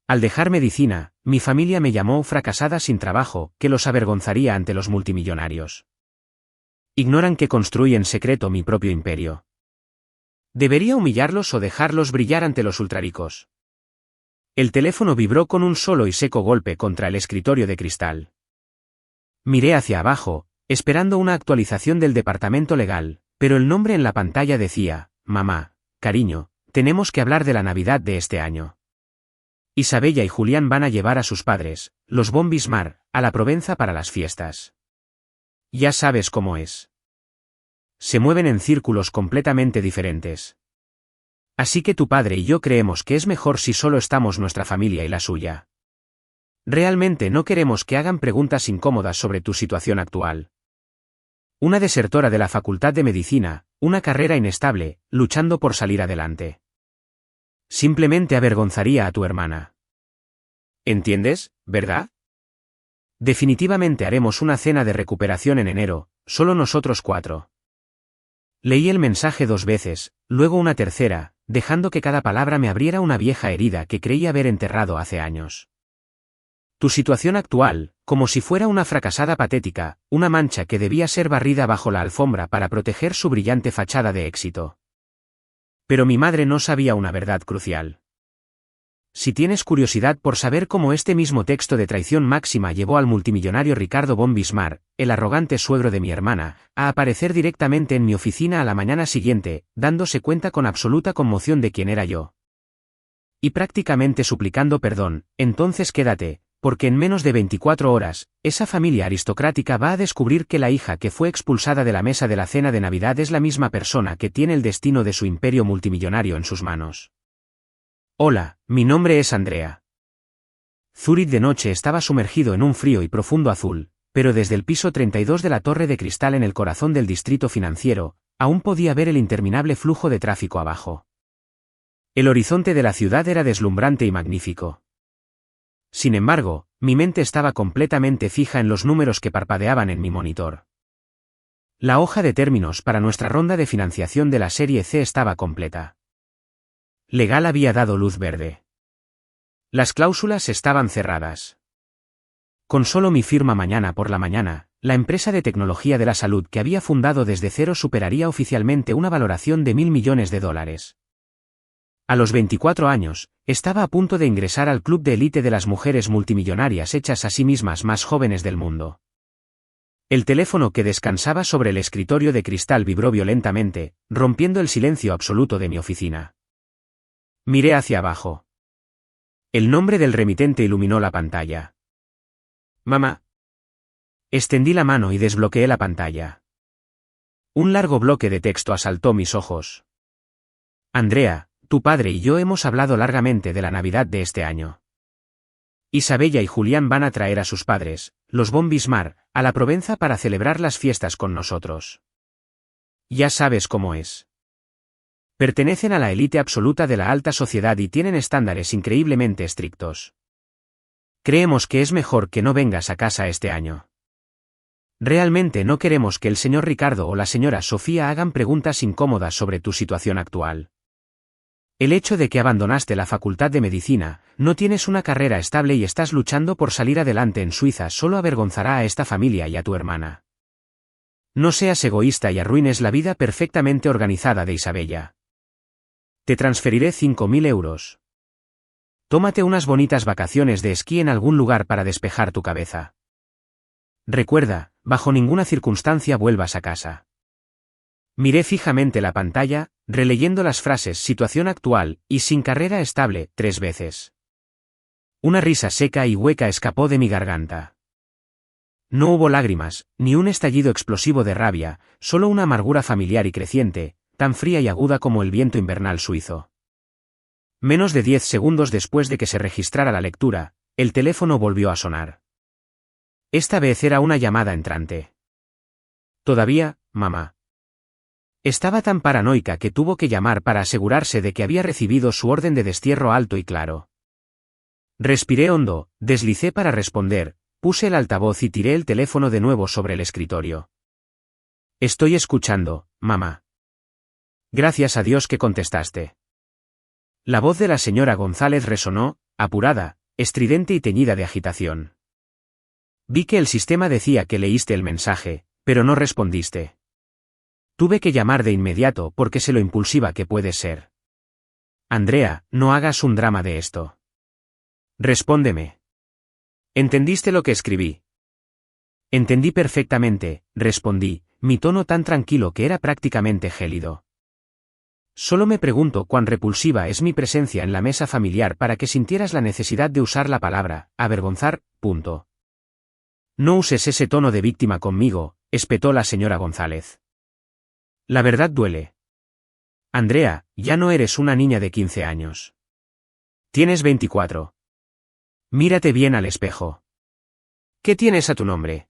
Al dejar medicina, mi familia me llamó fracasada sin trabajo, que los avergonzaría ante los multimillonarios. Ignoran que construí en secreto mi propio imperio. ¿Debería humillarlos o dejarlos brillar ante los ultraricos? El teléfono vibró con un solo y seco golpe contra el escritorio de cristal. Miré hacia abajo, esperando una actualización del departamento legal, pero el nombre en la pantalla decía: mamá, cariño, tenemos que hablar de la Navidad de este año. Isabella y Julián van a llevar a sus padres, los von Bismarck, a la Provenza para las fiestas. Ya sabes cómo es. Se mueven en círculos completamente diferentes. Así que tu padre y yo creemos que es mejor si solo estamos nuestra familia y la suya. Realmente no queremos que hagan preguntas incómodas sobre tu situación actual. Una desertora de la Facultad de Medicina, una carrera inestable, luchando por salir adelante. Simplemente avergonzaría a tu hermana. ¿Entiendes, verdad? Definitivamente haremos una cena de recuperación en enero, solo nosotros 4. Leí el mensaje 2 veces, luego una tercera, dejando que cada palabra me abriera una vieja herida que creí haber enterrado hace años. Tu situación actual, como si fuera una fracasada patética, una mancha que debía ser barrida bajo la alfombra para proteger su brillante fachada de éxito. Pero mi madre no sabía una verdad crucial. Si tienes curiosidad por saber cómo este mismo texto de traición máxima llevó al multimillonario Ricardo von Bismarck, el arrogante suegro de mi hermana, a aparecer directamente en mi oficina a la mañana siguiente, dándose cuenta con absoluta conmoción de quién era yo. Y prácticamente suplicando perdón, entonces quédate, porque en menos de 24 horas, esa familia aristocrática va a descubrir que la hija que fue expulsada de la mesa de la cena de Navidad es la misma persona que tiene el destino de su imperio multimillonario en sus manos. Hola, mi nombre es Andrea. Zúrich de noche estaba sumergido en un frío y profundo azul, pero desde el piso 32 de la torre de cristal en el corazón del distrito financiero, aún podía ver el interminable flujo de tráfico abajo. El horizonte de la ciudad era deslumbrante y magnífico. Sin embargo, mi mente estaba completamente fija en los números que parpadeaban en mi monitor. La hoja de términos para nuestra ronda de financiación de la serie C estaba completa. Legal había dado luz verde. Las cláusulas estaban cerradas. Con solo mi firma mañana por la mañana, la empresa de tecnología de la salud que había fundado desde cero superaría oficialmente una valoración de $1.000 millones. A los 24 años, estaba a punto de ingresar al club de élite de las mujeres multimillonarias hechas a sí mismas más jóvenes del mundo. El teléfono que descansaba sobre el escritorio de cristal vibró violentamente, rompiendo el silencio absoluto de mi oficina. Miré hacia abajo. El nombre del remitente iluminó la pantalla. Mamá. Extendí la mano y desbloqueé la pantalla. Un largo bloque de texto asaltó mis ojos. Andrea, tu padre y yo hemos hablado largamente de la Navidad de este año. Isabella y Julián van a traer a sus padres, los von Bismarck, a la Provenza para celebrar las fiestas con nosotros. Ya sabes cómo es. Pertenecen a la élite absoluta de la alta sociedad y tienen estándares increíblemente estrictos. Creemos que es mejor que no vengas a casa este año. Realmente no queremos que el señor Ricardo o la señora Sofía hagan preguntas incómodas sobre tu situación actual. El hecho de que abandonaste la Facultad de Medicina, no tienes una carrera estable y estás luchando por salir adelante en Suiza solo avergonzará a esta familia y a tu hermana. No seas egoísta y arruines la vida perfectamente organizada de Isabella. Te transferiré 5.000 euros. Tómate unas bonitas vacaciones de esquí en algún lugar para despejar tu cabeza. Recuerda, bajo ninguna circunstancia vuelvas a casa. Miré fijamente la pantalla, releyendo las frases situación actual y sin carrera estable 3 veces. Una risa seca y hueca escapó de mi garganta. No hubo lágrimas, ni un estallido explosivo de rabia, solo una amargura familiar y creciente, tan fría y aguda como el viento invernal suizo. Menos de 10 segundos después de que se registrara la lectura, el teléfono volvió a sonar. Esta vez era una llamada entrante. Todavía, mamá. Estaba tan paranoica que tuvo que llamar para asegurarse de que había recibido su orden de destierro alto y claro. Respiré hondo, deslicé para responder, puse el altavoz y tiré el teléfono de nuevo sobre el escritorio. Estoy escuchando, mamá. Gracias a Dios que contestaste. La voz de la señora González resonó, apurada, estridente y teñida de agitación. Vi que el sistema decía que leíste el mensaje, pero no respondiste. Tuve que llamar de inmediato porque sé lo impulsiva que puedes ser. Andrea, no hagas un drama de esto. Respóndeme. ¿Entendiste lo que escribí? Entendí perfectamente, respondí, mi tono tan tranquilo que era prácticamente gélido. Solo me pregunto cuán repulsiva es mi presencia en la mesa familiar para que sintieras la necesidad de usar la palabra avergonzar, punto. No uses ese tono de víctima conmigo, espetó la señora González. La verdad duele. Andrea, ya no eres una niña de 15 años. Tienes 24. Mírate bien al espejo. ¿Qué tienes a tu nombre?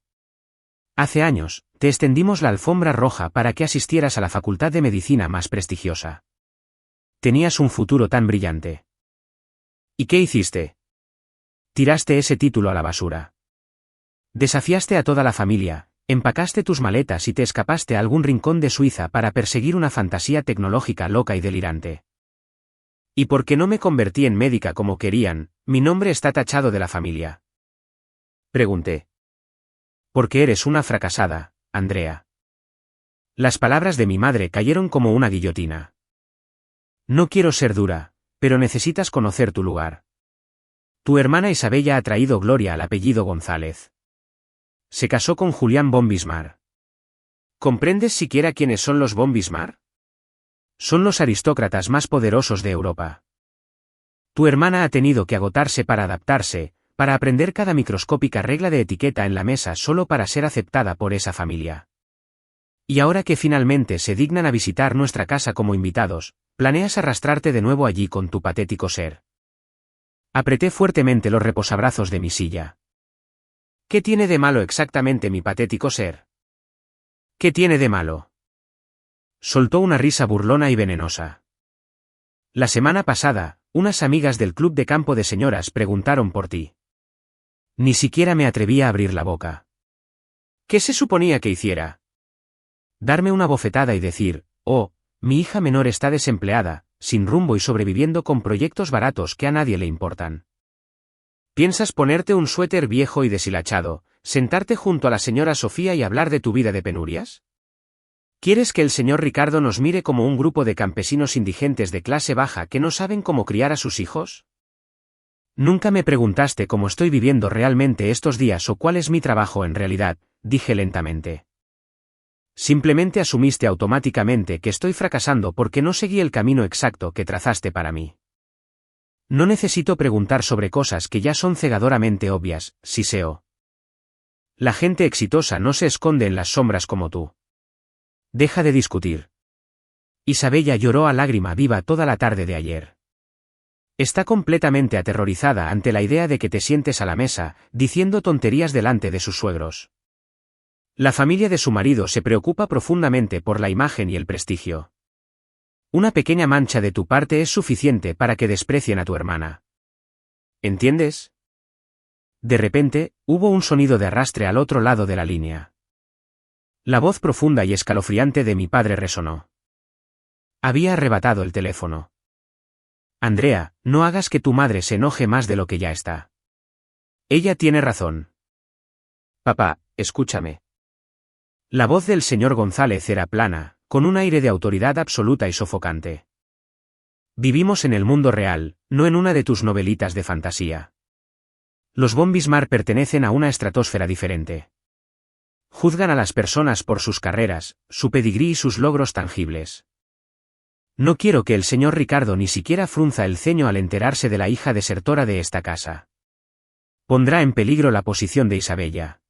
Hace años, te extendimos la alfombra roja para que asistieras a la facultad de medicina más prestigiosa. Tenías un futuro tan brillante. ¿Y qué hiciste? Tiraste ese título a la basura. Desafiaste a toda la familia, empacaste tus maletas y te escapaste a algún rincón de Suiza para perseguir una fantasía tecnológica loca y delirante. Y porque no me convertí en médica como querían, mi nombre está tachado de la familia. Pregunté. Porque eres una fracasada, Andrea. Las palabras de mi madre cayeron como una guillotina. No quiero ser dura, pero necesitas conocer tu lugar. Tu hermana Isabella ha traído gloria al apellido González. Se casó con Julián von Bismarck. ¿Comprendes siquiera quiénes son los von Bismarck? Son los aristócratas más poderosos de Europa. Tu hermana ha tenido que agotarse para adaptarse, para aprender cada microscópica regla de etiqueta en la mesa solo para ser aceptada por esa familia. Y ahora que finalmente se dignan a visitar nuestra casa como invitados, planeas arrastrarte de nuevo allí con tu patético ser. Apreté fuertemente los reposabrazos de mi silla. ¿Qué tiene de malo exactamente mi patético ser? ¿Qué tiene de malo? Soltó una risa burlona y venenosa. La semana pasada, unas amigas del club de campo de señoras preguntaron por ti. Ni siquiera me atreví a abrir la boca. ¿Qué se suponía que hiciera? Darme una bofetada y decir, oh, mi hija menor está desempleada, sin rumbo y sobreviviendo con proyectos baratos que a nadie le importan. ¿Piensas ponerte un suéter viejo y deshilachado, sentarte junto a la señora Sofía y hablar de tu vida de penurias? ¿Quieres que el señor Ricardo nos mire como un grupo de campesinos indigentes de clase baja que no saben cómo criar a sus hijos? Nunca me preguntaste cómo estoy viviendo realmente estos días o cuál es mi trabajo en realidad, dije lentamente. Simplemente asumiste automáticamente que estoy fracasando porque no seguí el camino exacto que trazaste para mí. No necesito preguntar sobre cosas que ya son cegadoramente obvias, siseo. La gente exitosa no se esconde en las sombras como tú. Deja de discutir. Isabella lloró a lágrima viva toda la tarde de ayer. Está completamente aterrorizada ante la idea de que te sientes a la mesa, diciendo tonterías delante de sus suegros. La familia de su marido se preocupa profundamente por la imagen y el prestigio. Una pequeña mancha de tu parte es suficiente para que desprecien a tu hermana. ¿Entiendes? De repente, hubo un sonido de arrastre al otro lado de la línea. La voz profunda y escalofriante de mi padre resonó. Había arrebatado el teléfono. Andrea, no hagas que tu madre se enoje más de lo que ya está. Ella tiene razón. Papá, escúchame. La voz del señor González era plana, con un aire de autoridad absoluta y sofocante. Vivimos en el mundo real, no en una de tus novelitas de fantasía. Los von Bismarck pertenecen a una estratosfera diferente. Juzgan a las personas por sus carreras, su pedigrí y sus logros tangibles. No quiero que el señor Ricardo ni siquiera frunza el ceño al enterarse de la hija desertora de esta casa. Pondrá en peligro la posición de Isabella.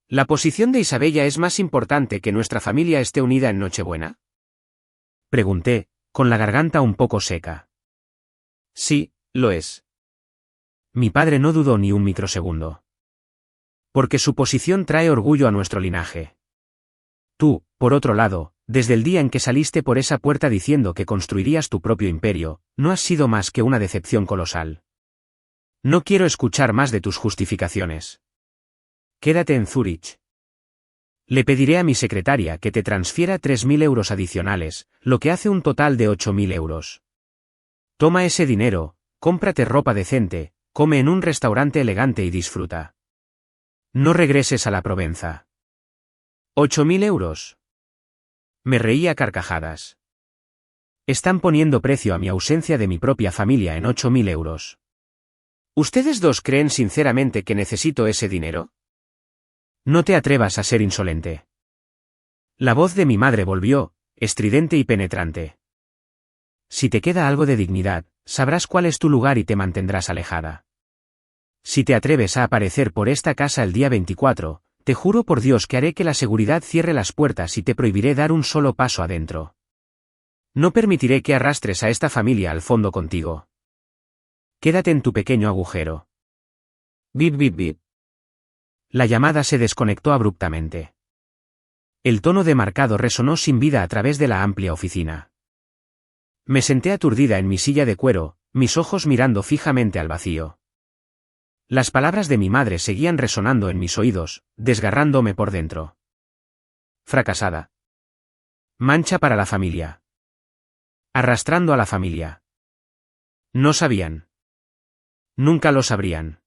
¿La posición de Isabella es más importante que nuestra familia esté unida en Nochebuena? Pregunté, con la garganta un poco seca. Sí, lo es. Mi padre no dudó ni un microsegundo. Porque su posición trae orgullo a nuestro linaje. Tú, por otro lado, desde el día en que saliste por esa puerta diciendo que construirías tu propio imperio, no has sido más que una decepción colosal. No quiero escuchar más de tus justificaciones. Quédate en Zúrich. Le pediré a mi secretaria que te transfiera 3.000 euros adicionales, lo que hace un total de 8.000 euros. Toma ese dinero, cómprate ropa decente, come en un restaurante elegante y disfruta. No regreses a la Provenza. 8.000 euros. Me reí a carcajadas. Están poniendo precio a mi ausencia de mi propia familia en 8.000 euros. ¿Ustedes dos creen sinceramente que necesito ese dinero? No te atrevas a ser insolente. La voz de mi madre volvió, estridente y penetrante. Si te queda algo de dignidad, sabrás cuál es tu lugar y te mantendrás alejada. Si te atreves a aparecer por esta casa el día 24, te juro por Dios que haré que la seguridad cierre las puertas y te prohibiré dar un solo paso adentro. No permitiré que arrastres a esta familia al fondo contigo. Quédate en tu pequeño agujero. Bip bip bip. La llamada se desconectó abruptamente. El tono demarcado resonó sin vida a través de la amplia oficina. Me senté aturdida en mi silla de cuero, mis ojos mirando fijamente al vacío. Las palabras de mi madre seguían resonando en mis oídos, desgarrándome por dentro. Fracasada. Mancha para la familia. Arrastrando a la familia. No sabían. Nunca lo sabrían.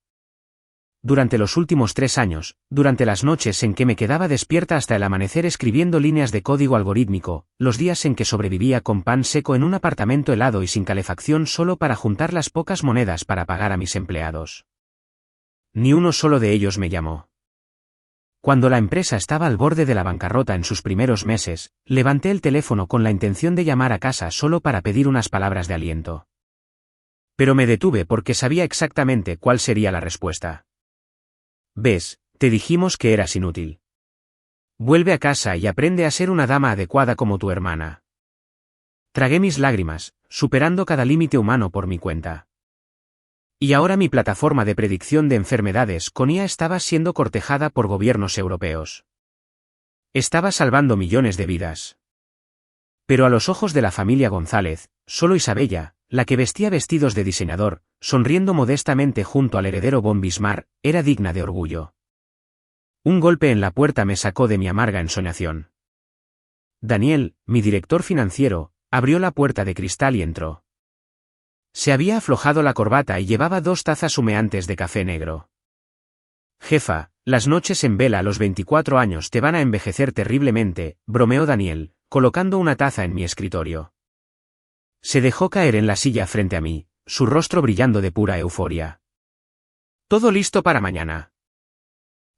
Durante los últimos 3 años, durante las noches en que me quedaba despierta hasta el amanecer escribiendo líneas de código algorítmico, los días en que sobrevivía con pan seco en un apartamento helado y sin calefacción solo para juntar las pocas monedas para pagar a mis empleados. Ni uno solo de ellos me llamó. Cuando la empresa estaba al borde de la bancarrota en sus primeros meses, levanté el teléfono con la intención de llamar a casa solo para pedir unas palabras de aliento. Pero me detuve porque sabía exactamente cuál sería la respuesta. Ves, te dijimos que eras inútil. Vuelve a casa y aprende a ser una dama adecuada como tu hermana. Tragué mis lágrimas, superando cada límite humano por mi cuenta. Y ahora mi plataforma de predicción de enfermedades con IA estaba siendo cortejada por gobiernos europeos. Estaba salvando millones de vidas. Pero a los ojos de la familia González, solo Isabella, la que vestía vestidos de diseñador, sonriendo modestamente junto al heredero von Bismarck, era digna de orgullo. Un golpe en la puerta me sacó de mi amarga ensoñación. Daniel, mi director financiero, abrió la puerta de cristal y entró. Se había aflojado la corbata y llevaba 2 tazas humeantes de café negro. Jefa, las noches en vela a los 24 años te van a envejecer terriblemente, bromeó Daniel, colocando una taza en mi escritorio. Se dejó caer en la silla frente a mí, su rostro brillando de pura euforia. ¿Todo listo para mañana?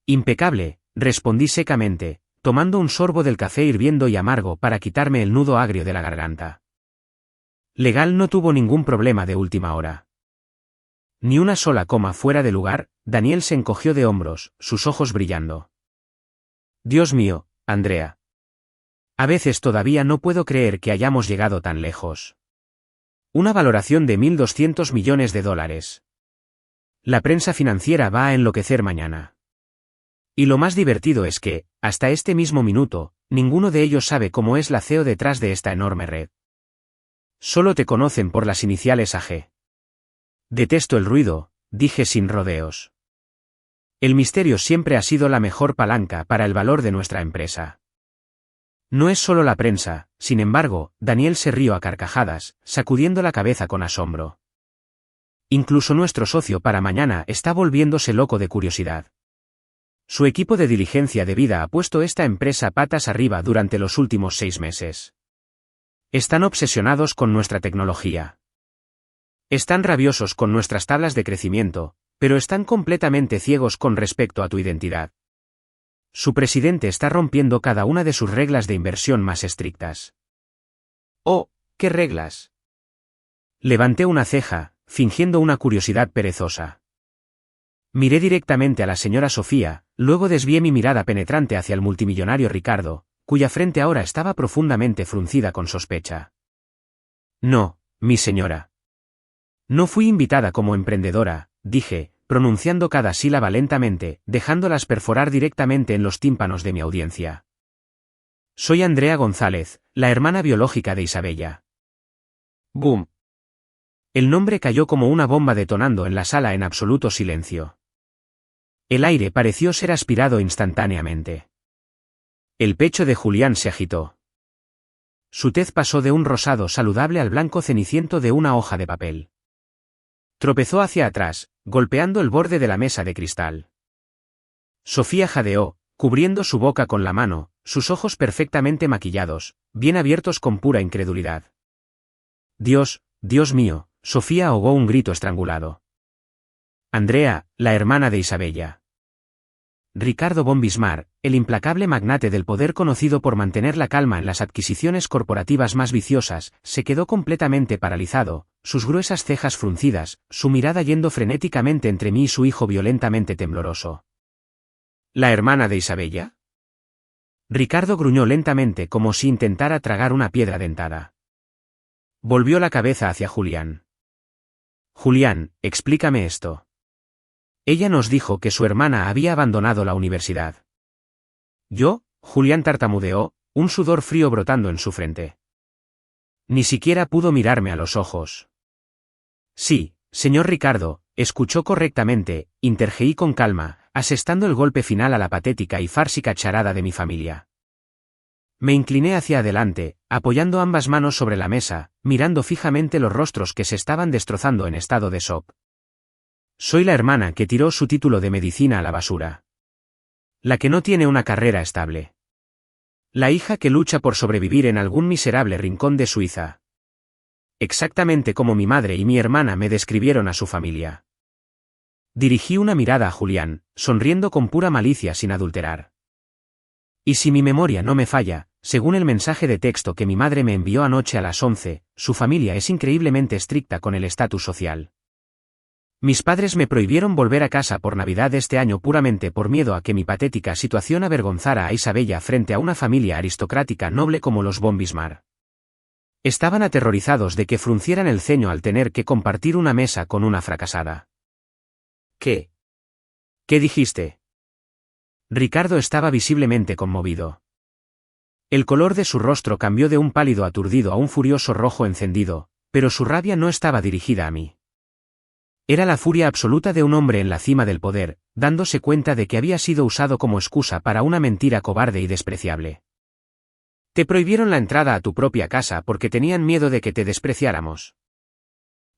Impecable, respondí secamente, tomando un sorbo del café hirviendo y amargo para quitarme el nudo agrio de la garganta. Legal no tuvo ningún problema de última hora. Ni una sola coma fuera de lugar, Daniel se encogió de hombros, sus ojos brillando. Dios mío, Andrea. A veces todavía no puedo creer que hayamos llegado tan lejos. Una valoración de $1.200 millones. La prensa financiera va a enloquecer mañana. Y lo más divertido es que, hasta este mismo minuto, ninguno de ellos sabe cómo es la CEO detrás de esta enorme red. Solo te conocen por las iniciales AG. Detesto el ruido, dije sin rodeos. El misterio siempre ha sido la mejor palanca para el valor de nuestra empresa. No es solo la prensa, sin embargo, Daniel se rió a carcajadas, sacudiendo la cabeza con asombro. Incluso nuestro socio para mañana está volviéndose loco de curiosidad. Su equipo de diligencia de vida ha puesto esta empresa patas arriba durante los últimos 6 meses. Están obsesionados con nuestra tecnología. Están rabiosos con nuestras tablas de crecimiento, pero están completamente ciegos con respecto a tu identidad. Su presidente está rompiendo cada una de sus reglas de inversión más estrictas. Oh, ¿qué reglas? Levanté una ceja, fingiendo una curiosidad perezosa. Miré directamente a la señora Sofía, luego desvié mi mirada penetrante hacia el multimillonario Ricardo, cuya frente ahora estaba profundamente fruncida con sospecha. No, mi señora. No fui invitada como emprendedora, dije, pronunciando cada sílaba lentamente, dejándolas perforar directamente en los tímpanos de mi audiencia. Soy Andrea González, la hermana biológica de Isabella. ¡Boom! El nombre cayó como una bomba detonando en la sala en absoluto silencio. El aire pareció ser aspirado instantáneamente. El pecho de Julián se agitó. Su tez pasó de un rosado saludable al blanco ceniciento de una hoja de papel. Tropezó hacia atrás, golpeando el borde de la mesa de cristal. Sofía jadeó, cubriendo su boca con la mano, sus ojos perfectamente maquillados, bien abiertos con pura incredulidad. Dios, Dios mío, Sofía ahogó un grito estrangulado. Andrea, la hermana de Isabella. Ricardo von Bismarck, el implacable magnate del poder conocido por mantener la calma en las adquisiciones corporativas más viciosas, se quedó completamente paralizado, sus gruesas cejas fruncidas, su mirada yendo frenéticamente entre mí y su hijo violentamente tembloroso. ¿La hermana de Isabella? Ricardo gruñó lentamente como si intentara tragar una piedra dentada. Volvió la cabeza hacia Julián. Julián, explícame esto. Ella nos dijo que su hermana había abandonado la universidad. ¿Yo? Julián tartamudeó, un sudor frío brotando en su frente. Ni siquiera pudo mirarme a los ojos. Sí, señor Ricardo, escuchó correctamente, interjeí con calma, asestando el golpe final a la patética y fársica charada de mi familia. Me incliné hacia adelante, apoyando ambas manos sobre la mesa, mirando fijamente los rostros que se estaban destrozando en estado de shock. Soy la hermana que tiró su título de medicina a la basura. La que no tiene una carrera estable. La hija que lucha por sobrevivir en algún miserable rincón de Suiza. Exactamente como mi madre y mi hermana me describieron a su familia. Dirigí una mirada a Julián, sonriendo con pura malicia sin adulterar. Y si mi memoria no me falla, según el mensaje de texto que mi madre me envió anoche a las 11, su familia es increíblemente estricta con el estatus social. Mis padres me prohibieron volver a casa por Navidad este año puramente por miedo a que mi patética situación avergonzara a Isabella frente a una familia aristocrática noble como los von Bismarck. Estaban aterrorizados de que fruncieran el ceño al tener que compartir una mesa con una fracasada. ¿Qué? ¿Qué dijiste? Ricardo estaba visiblemente conmovido. El color de su rostro cambió de un pálido aturdido a un furioso rojo encendido, pero su rabia no estaba dirigida a mí. Era la furia absoluta de un hombre en la cima del poder, dándose cuenta de que había sido usado como excusa para una mentira cobarde y despreciable. Te prohibieron la entrada a tu propia casa porque tenían miedo de que te despreciáramos.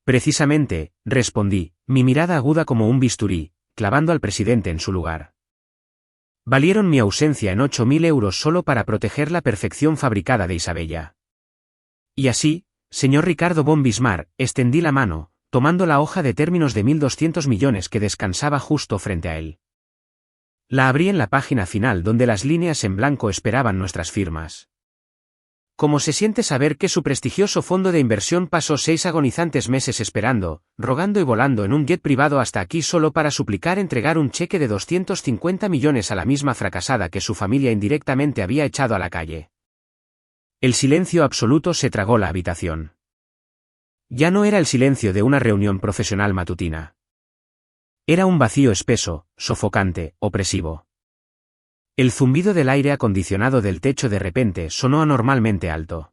Precisamente, respondí, mi mirada aguda como un bisturí, clavando al presidente en su lugar. Valieron mi ausencia en 8.000 euros solo para proteger la perfección fabricada de Isabella. Y así, señor Ricardo von Bismarck, extendí la mano, tomando la hoja de términos de 1.200 millones que descansaba justo frente a él. La abrí en la página final donde las líneas en blanco esperaban nuestras firmas. ¿Cómo se siente saber que su prestigioso fondo de inversión pasó 6 agonizantes meses esperando, rogando y volando en un jet privado hasta aquí solo para suplicar entregar un cheque de 250 millones a la misma fracasada que su familia indirectamente había echado a la calle? El silencio absoluto se tragó la habitación. Ya no era el silencio de una reunión profesional matutina. Era un vacío espeso, sofocante, opresivo. El zumbido del aire acondicionado del techo de repente sonó anormalmente alto.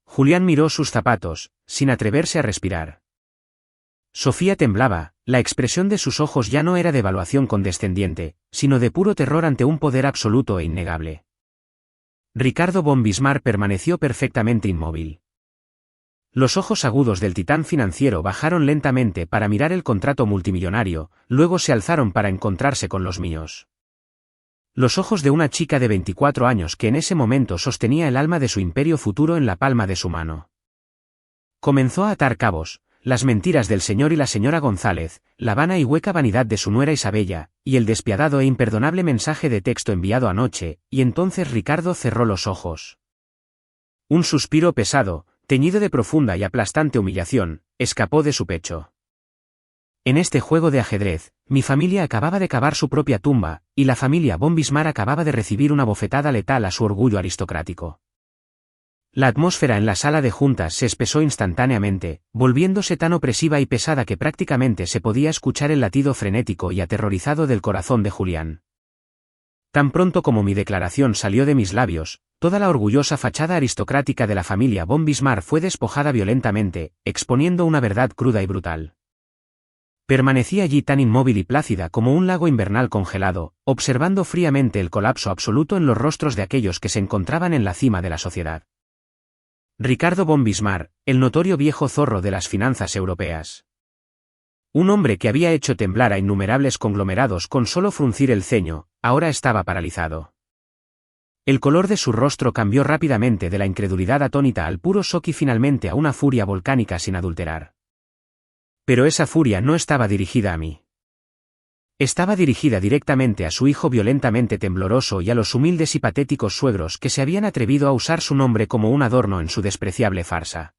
Julián miró sus zapatos, sin atreverse a respirar. Sofía temblaba, la expresión de sus ojos ya no era de evaluación condescendiente, sino de puro terror ante un poder absoluto e innegable. Ricardo von Bismarck permaneció perfectamente inmóvil. Los ojos agudos del titán financiero bajaron lentamente para mirar el contrato multimillonario, luego se alzaron para encontrarse con los míos. Los ojos de una chica de 24 años que en ese momento sostenía el alma de su imperio futuro en la palma de su mano. Comenzó a atar cabos, las mentiras del señor y la señora González, la vana y hueca vanidad de su nuera Isabella, y el despiadado e imperdonable mensaje de texto enviado anoche, y entonces Ricardo cerró los ojos. Un suspiro pesado, teñido de profunda y aplastante humillación, escapó de su pecho. En este juego de ajedrez, mi familia acababa de cavar su propia tumba, y la familia von Bismarck acababa de recibir una bofetada letal a su orgullo aristocrático. La atmósfera en la sala de juntas se espesó instantáneamente, volviéndose tan opresiva y pesada que prácticamente se podía escuchar el latido frenético y aterrorizado del corazón de Julián. Tan pronto como mi declaración salió de mis labios, toda la orgullosa fachada aristocrática de la familia von Bismarck fue despojada violentamente, exponiendo una verdad cruda y brutal. Permanecí allí tan inmóvil y plácida como un lago invernal congelado, observando fríamente el colapso absoluto en los rostros de aquellos que se encontraban en la cima de la sociedad. Ricardo von Bismarck, el notorio viejo zorro de las finanzas europeas. Un hombre que había hecho temblar a innumerables conglomerados con solo fruncir el ceño, ahora estaba paralizado. El color de su rostro cambió rápidamente de la incredulidad atónita al puro shock y finalmente a una furia volcánica sin adulterar. Pero esa furia no estaba dirigida a mí. Estaba dirigida directamente a su hijo violentamente tembloroso y a los humildes y patéticos suegros que se habían atrevido a usar su nombre como un adorno en su despreciable farsa.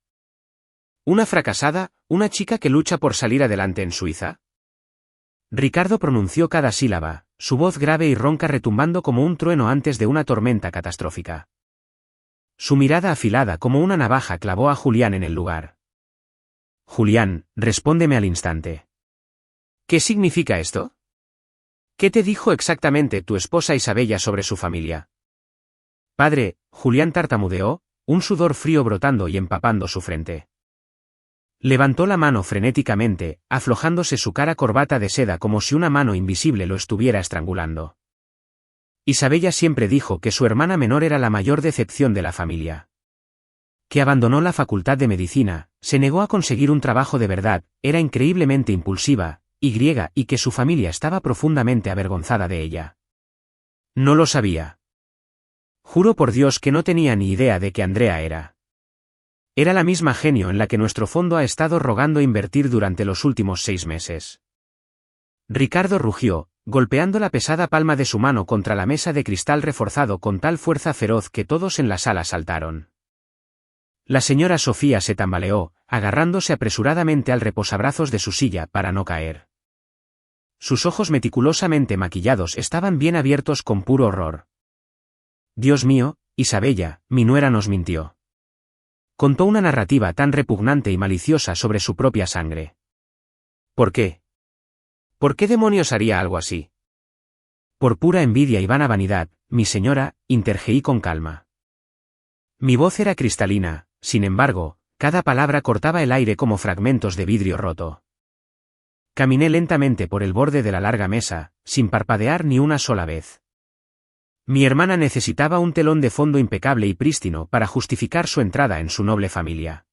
¿Una fracasada, una chica que lucha por salir adelante en Suiza? Ricardo pronunció cada sílaba, su voz grave y ronca retumbando como un trueno antes de una tormenta catastrófica. Su mirada afilada como una navaja clavó a Julián en el lugar. Julián, respóndeme al instante. ¿Qué significa esto? ¿Qué te dijo exactamente tu esposa Isabella sobre su familia? Padre, Julián tartamudeó, un sudor frío brotando y empapando su frente. Levantó la mano frenéticamente, aflojándose su cara corbata de seda como si una mano invisible lo estuviera estrangulando. Isabella siempre dijo que su hermana menor era la mayor decepción de la familia. Que abandonó la facultad de medicina, se negó a conseguir un trabajo de verdad, era increíblemente impulsiva, y que su familia estaba profundamente avergonzada de ella. No lo sabía. Juro por Dios que no tenía ni idea de que Andrea era. Era la misma genio en la que nuestro fondo ha estado rogando invertir durante los últimos 6 meses. Ricardo rugió, golpeando la pesada palma de su mano contra la mesa de cristal reforzado con tal fuerza feroz que todos en la sala saltaron. La señora Sofía se tambaleó, agarrándose apresuradamente al reposabrazos de su silla para no caer. Sus ojos meticulosamente maquillados estaban bien abiertos con puro horror. Dios mío, Isabella, mi nuera nos mintió. Contó una narrativa tan repugnante y maliciosa sobre su propia sangre. ¿Por qué? ¿Por qué demonios haría algo así? Por pura envidia y vana vanidad, mi señora, interjeí con calma. Mi voz era cristalina, sin embargo, cada palabra cortaba el aire como fragmentos de vidrio roto. Caminé lentamente por el borde de la larga mesa, sin parpadear ni una sola vez. Mi hermana necesitaba un telón de fondo impecable y prístino para justificar su entrada en su noble familia.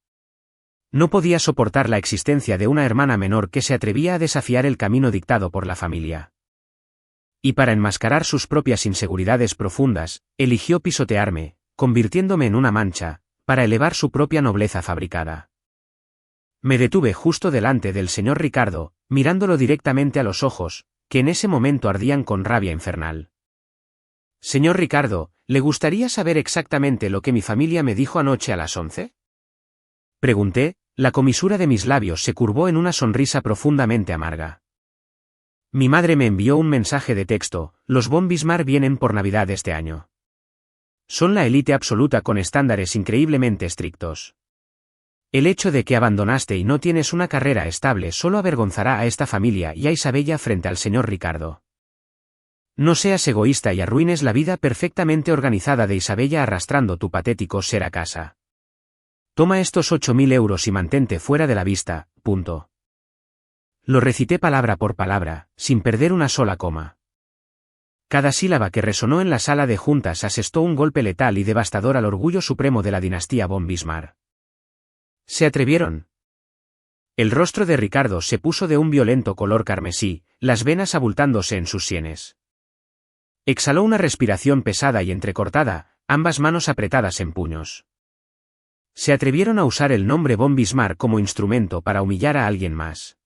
No podía soportar la existencia de una hermana menor que se atrevía a desafiar el camino dictado por la familia. Y para enmascarar sus propias inseguridades profundas, eligió pisotearme, convirtiéndome en una mancha, para elevar su propia nobleza fabricada. Me detuve justo delante del señor Ricardo, mirándolo directamente a los ojos, que en ese momento ardían con rabia infernal. Señor Ricardo, ¿le gustaría saber exactamente lo que mi familia me dijo anoche a las 11? Pregunté, la comisura de mis labios se curvó en una sonrisa profundamente amarga. Mi madre me envió un mensaje de texto, los von Bismarck vienen por Navidad este año. Son la élite absoluta con estándares increíblemente estrictos. El hecho de que abandonaste y no tienes una carrera estable solo avergonzará a esta familia y a Isabella frente al señor Ricardo. No seas egoísta y arruines la vida perfectamente organizada de Isabella arrastrando tu patético ser a casa. Toma estos 8.000 euros y mantente fuera de la vista, punto. Lo recité palabra por palabra, sin perder una sola coma. Cada sílaba que resonó en la sala de juntas asestó un golpe letal y devastador al orgullo supremo de la dinastía von Bismarck. ¿Se atrevieron? El rostro de Ricardo se puso de un violento color carmesí, las venas abultándose en sus sienes. Exhaló una respiración pesada y entrecortada, ambas manos apretadas en puños. Se atrevieron a usar el nombre von Bismarck como instrumento para humillar a alguien más.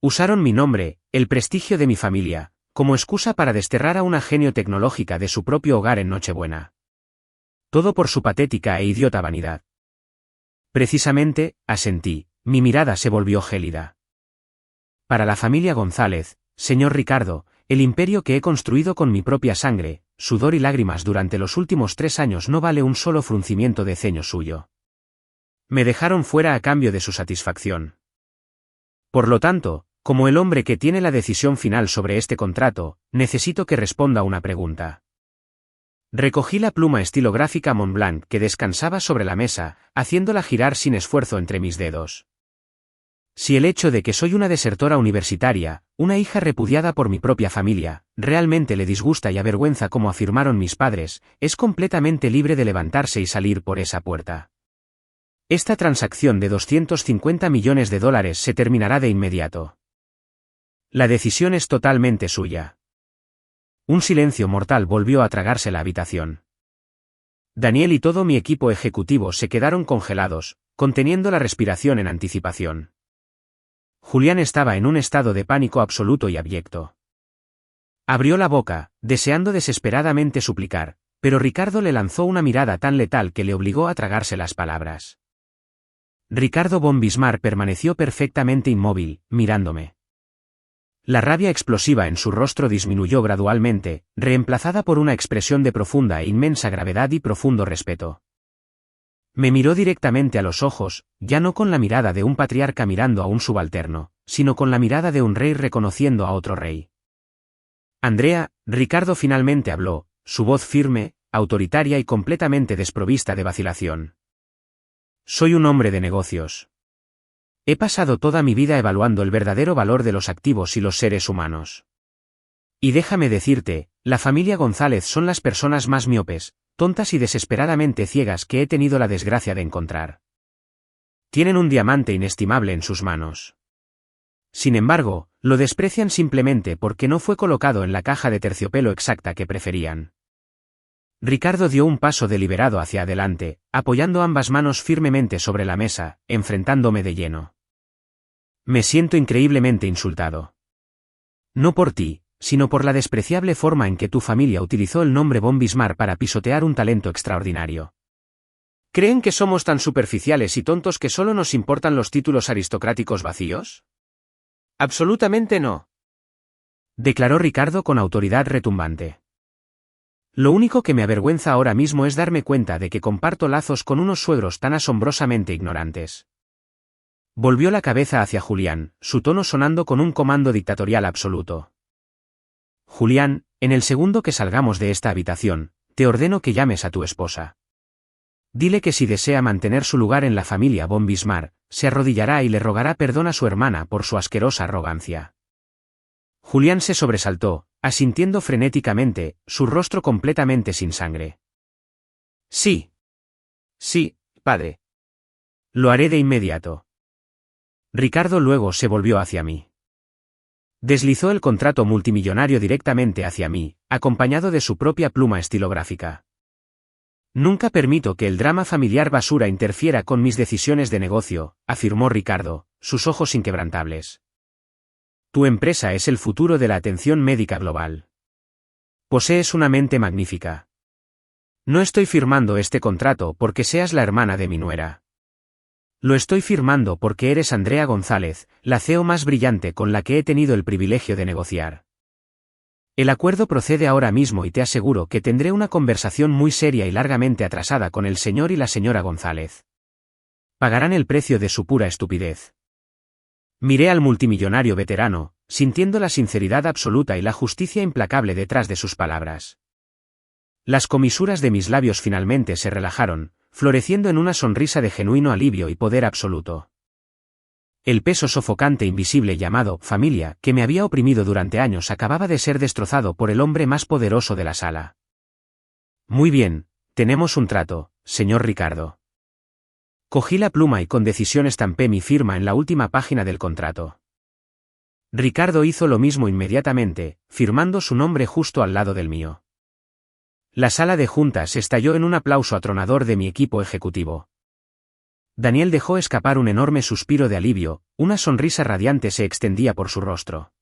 Usaron mi nombre, el prestigio de mi familia, como excusa para desterrar a una genio tecnológica de su propio hogar en Nochebuena. Todo por su patética e idiota vanidad. Precisamente, asentí, mi mirada se volvió gélida. Para la familia González, señor Ricardo, el imperio que he construido con mi propia sangre, sudor y lágrimas durante los últimos 3 años no vale un solo fruncimiento de ceño suyo. Me dejaron fuera a cambio de su satisfacción. Por lo tanto, como el hombre que tiene la decisión final sobre este contrato, necesito que responda una pregunta. Recogí la pluma estilográfica Montblanc que descansaba sobre la mesa, haciéndola girar sin esfuerzo entre mis dedos. Si el hecho de que soy una desertora universitaria, una hija repudiada por mi propia familia, realmente le disgusta y avergüenza como afirmaron mis padres, es completamente libre de levantarse y salir por esa puerta. Esta transacción de $250 millones se terminará de inmediato. La decisión es totalmente suya. Un silencio mortal volvió a tragarse la habitación. Daniel y todo mi equipo ejecutivo se quedaron congelados, conteniendo la respiración en anticipación. Julián estaba en un estado de pánico absoluto y abyecto. Abrió la boca, deseando desesperadamente suplicar, pero Ricardo le lanzó una mirada tan letal que le obligó a tragarse las palabras. Ricardo von Bismarck permaneció perfectamente inmóvil, mirándome. La rabia explosiva en su rostro disminuyó gradualmente, reemplazada por una expresión de profunda e inmensa gravedad y profundo respeto. Me miró directamente a los ojos, ya no con la mirada de un patriarca mirando a un subalterno, sino con la mirada de un rey reconociendo a otro rey. Andrea, Ricardo finalmente habló, su voz firme, autoritaria y completamente desprovista de vacilación. Soy un hombre de negocios. He pasado toda mi vida evaluando el verdadero valor de los activos y los seres humanos. Y déjame decirte, la familia González son las personas más miopes, tontas y desesperadamente ciegas que he tenido la desgracia de encontrar. Tienen un diamante inestimable en sus manos. Sin embargo, lo desprecian simplemente porque no fue colocado en la caja de terciopelo exacta que preferían. Ricardo dio un paso deliberado hacia adelante, apoyando ambas manos firmemente sobre la mesa, enfrentándome de lleno. Me siento increíblemente insultado. No por ti, sino por la despreciable forma en que tu familia utilizó el nombre von Bismarck para pisotear un talento extraordinario. ¿Creen que somos tan superficiales y tontos que solo nos importan los títulos aristocráticos vacíos? Absolutamente no. Declaró Ricardo con autoridad retumbante. Lo único que me avergüenza ahora mismo es darme cuenta de que comparto lazos con unos suegros tan asombrosamente ignorantes. Volvió la cabeza hacia Julián, su tono sonando con un comando dictatorial absoluto. Julián, en el segundo que salgamos de esta habitación, te ordeno que llames a tu esposa. Dile que si desea mantener su lugar en la familia von Bismarck, se arrodillará y le rogará perdón a su hermana por su asquerosa arrogancia. Julián se sobresaltó, asintiendo frenéticamente, su rostro completamente sin sangre. Sí. Sí, padre. Lo haré de inmediato. Ricardo luego se volvió hacia mí. Deslizó el contrato multimillonario directamente hacia mí, acompañado de su propia pluma estilográfica. Nunca permito que el drama familiar basura interfiera con mis decisiones de negocio, afirmó Ricardo, sus ojos inquebrantables. Tu empresa es el futuro de la atención médica global. Posees una mente magnífica. No estoy firmando este contrato porque seas la hermana de mi nuera. Lo estoy firmando porque eres Andrea González, la CEO más brillante con la que he tenido el privilegio de negociar. El acuerdo procede ahora mismo y te aseguro que tendré una conversación muy seria y largamente atrasada con el señor y la señora González. Pagarán el precio de su pura estupidez. Miré al multimillonario veterano, sintiendo la sinceridad absoluta y la justicia implacable detrás de sus palabras. Las comisuras de mis labios finalmente se relajaron, floreciendo en una sonrisa de genuino alivio y poder absoluto. El peso sofocante invisible llamado familia que me había oprimido durante años acababa de ser destrozado por el hombre más poderoso de la sala. Muy bien, tenemos un trato, señor Ricardo. Cogí la pluma y con decisión estampé mi firma en la última página del contrato. Ricardo hizo lo mismo inmediatamente, firmando su nombre justo al lado del mío. La sala de juntas estalló en un aplauso atronador de mi equipo ejecutivo. Daniel dejó escapar un enorme suspiro de alivio, una sonrisa radiante se extendía por su rostro.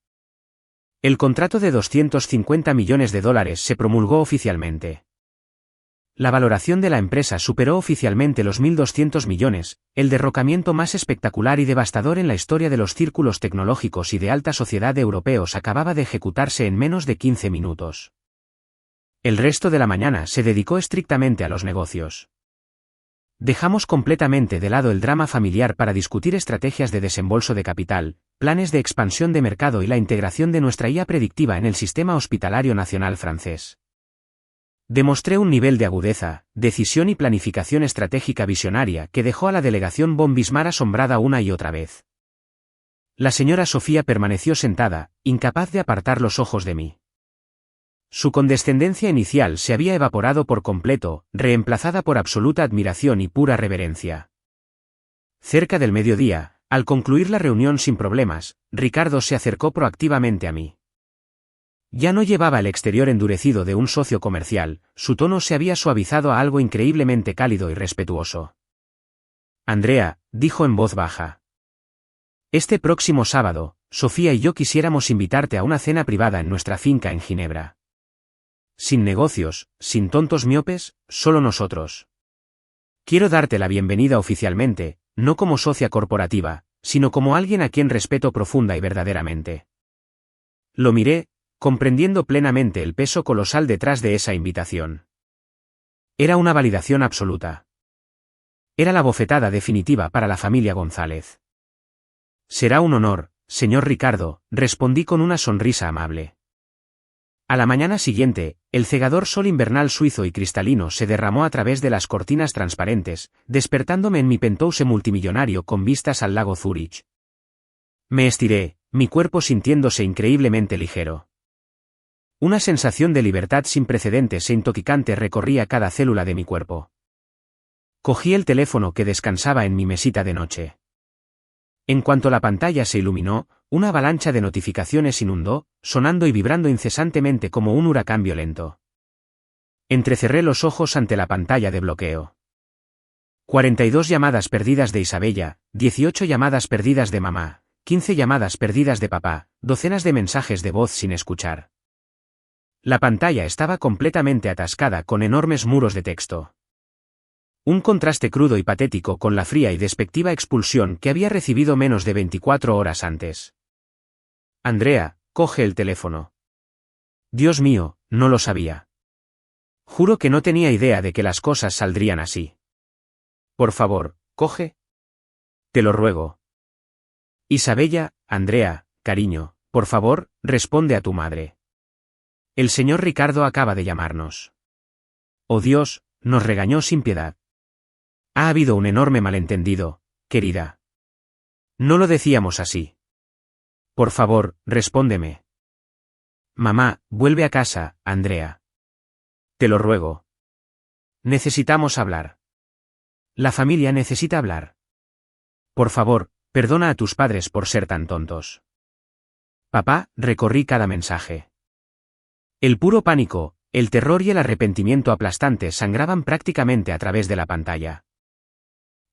El contrato de $250 millones se promulgó oficialmente. La valoración de la empresa superó oficialmente los 1.200 millones, el derrocamiento más espectacular y devastador en la historia de los círculos tecnológicos y de alta sociedad europeos acababa de ejecutarse en menos de 15 minutos. El resto de la mañana se dedicó estrictamente a los negocios. Dejamos completamente de lado el drama familiar para discutir estrategias de desembolso de capital, planes de expansión de mercado y la integración de nuestra IA predictiva en el sistema hospitalario nacional francés. Demostré un nivel de agudeza, decisión y planificación estratégica visionaria que dejó a la delegación von Bismarck asombrada una y otra vez. La señora Sofía permaneció sentada, incapaz de apartar los ojos de mí. Su condescendencia inicial se había evaporado por completo, reemplazada por absoluta admiración y pura reverencia. Cerca del mediodía, Al concluir la reunión sin problemas, Ricardo se acercó proactivamente a mí. Ya no llevaba el exterior endurecido de un socio comercial, su tono se había suavizado a algo increíblemente cálido y respetuoso. Andrea, dijo en voz baja. Este próximo sábado, Sofía y yo quisiéramos invitarte a una cena privada en nuestra finca en Ginebra. Sin negocios, sin tontos miopes, solo nosotros. Quiero darte la bienvenida oficialmente, no como socia corporativa, sino como alguien a quien respeto profunda y verdaderamente. Lo miré, comprendiendo plenamente el peso colosal detrás de esa invitación. Era una validación absoluta. Era la bofetada definitiva para la familia González. Será un honor, señor Ricardo, respondí con una sonrisa amable. A la mañana siguiente, el cegador sol invernal suizo y cristalino se derramó a través de las cortinas transparentes, despertándome en mi penthouse multimillonario con vistas al lago Zúrich. Me estiré, mi cuerpo sintiéndose increíblemente ligero. Una sensación de libertad sin precedentes e intoxicante recorría cada célula de mi cuerpo. Cogí el teléfono que descansaba en mi mesita de noche. En cuanto la pantalla se iluminó, una avalancha de notificaciones inundó, sonando y vibrando incesantemente como un huracán violento. Entrecerré los ojos ante la pantalla de bloqueo. 42 llamadas perdidas de Isabella, 18 llamadas perdidas de mamá, 15 llamadas perdidas de papá, docenas de mensajes de voz sin escuchar. La pantalla estaba completamente atascada con enormes muros de texto. Un contraste crudo y patético con la fría y despectiva expulsión que había recibido menos de 24 horas antes. Andrea, coge el teléfono. Dios mío, no lo sabía. Juro que no tenía idea de que las cosas saldrían así. Por favor, coge. Te lo ruego. Isabella, Andrea, cariño, por favor, responde a tu madre. El señor Ricardo acaba de llamarnos. Oh Dios, nos regañó sin piedad. Ha habido un enorme malentendido, querida. No lo decíamos así. Por favor, respóndeme. Mamá, vuelve a casa, Andrea. Te lo ruego. Necesitamos hablar. La familia necesita hablar. Por favor, perdona a tus padres por ser tan tontos. Papá, recorrí cada mensaje. El puro pánico, el terror y el arrepentimiento aplastante sangraban prácticamente a través de la pantalla.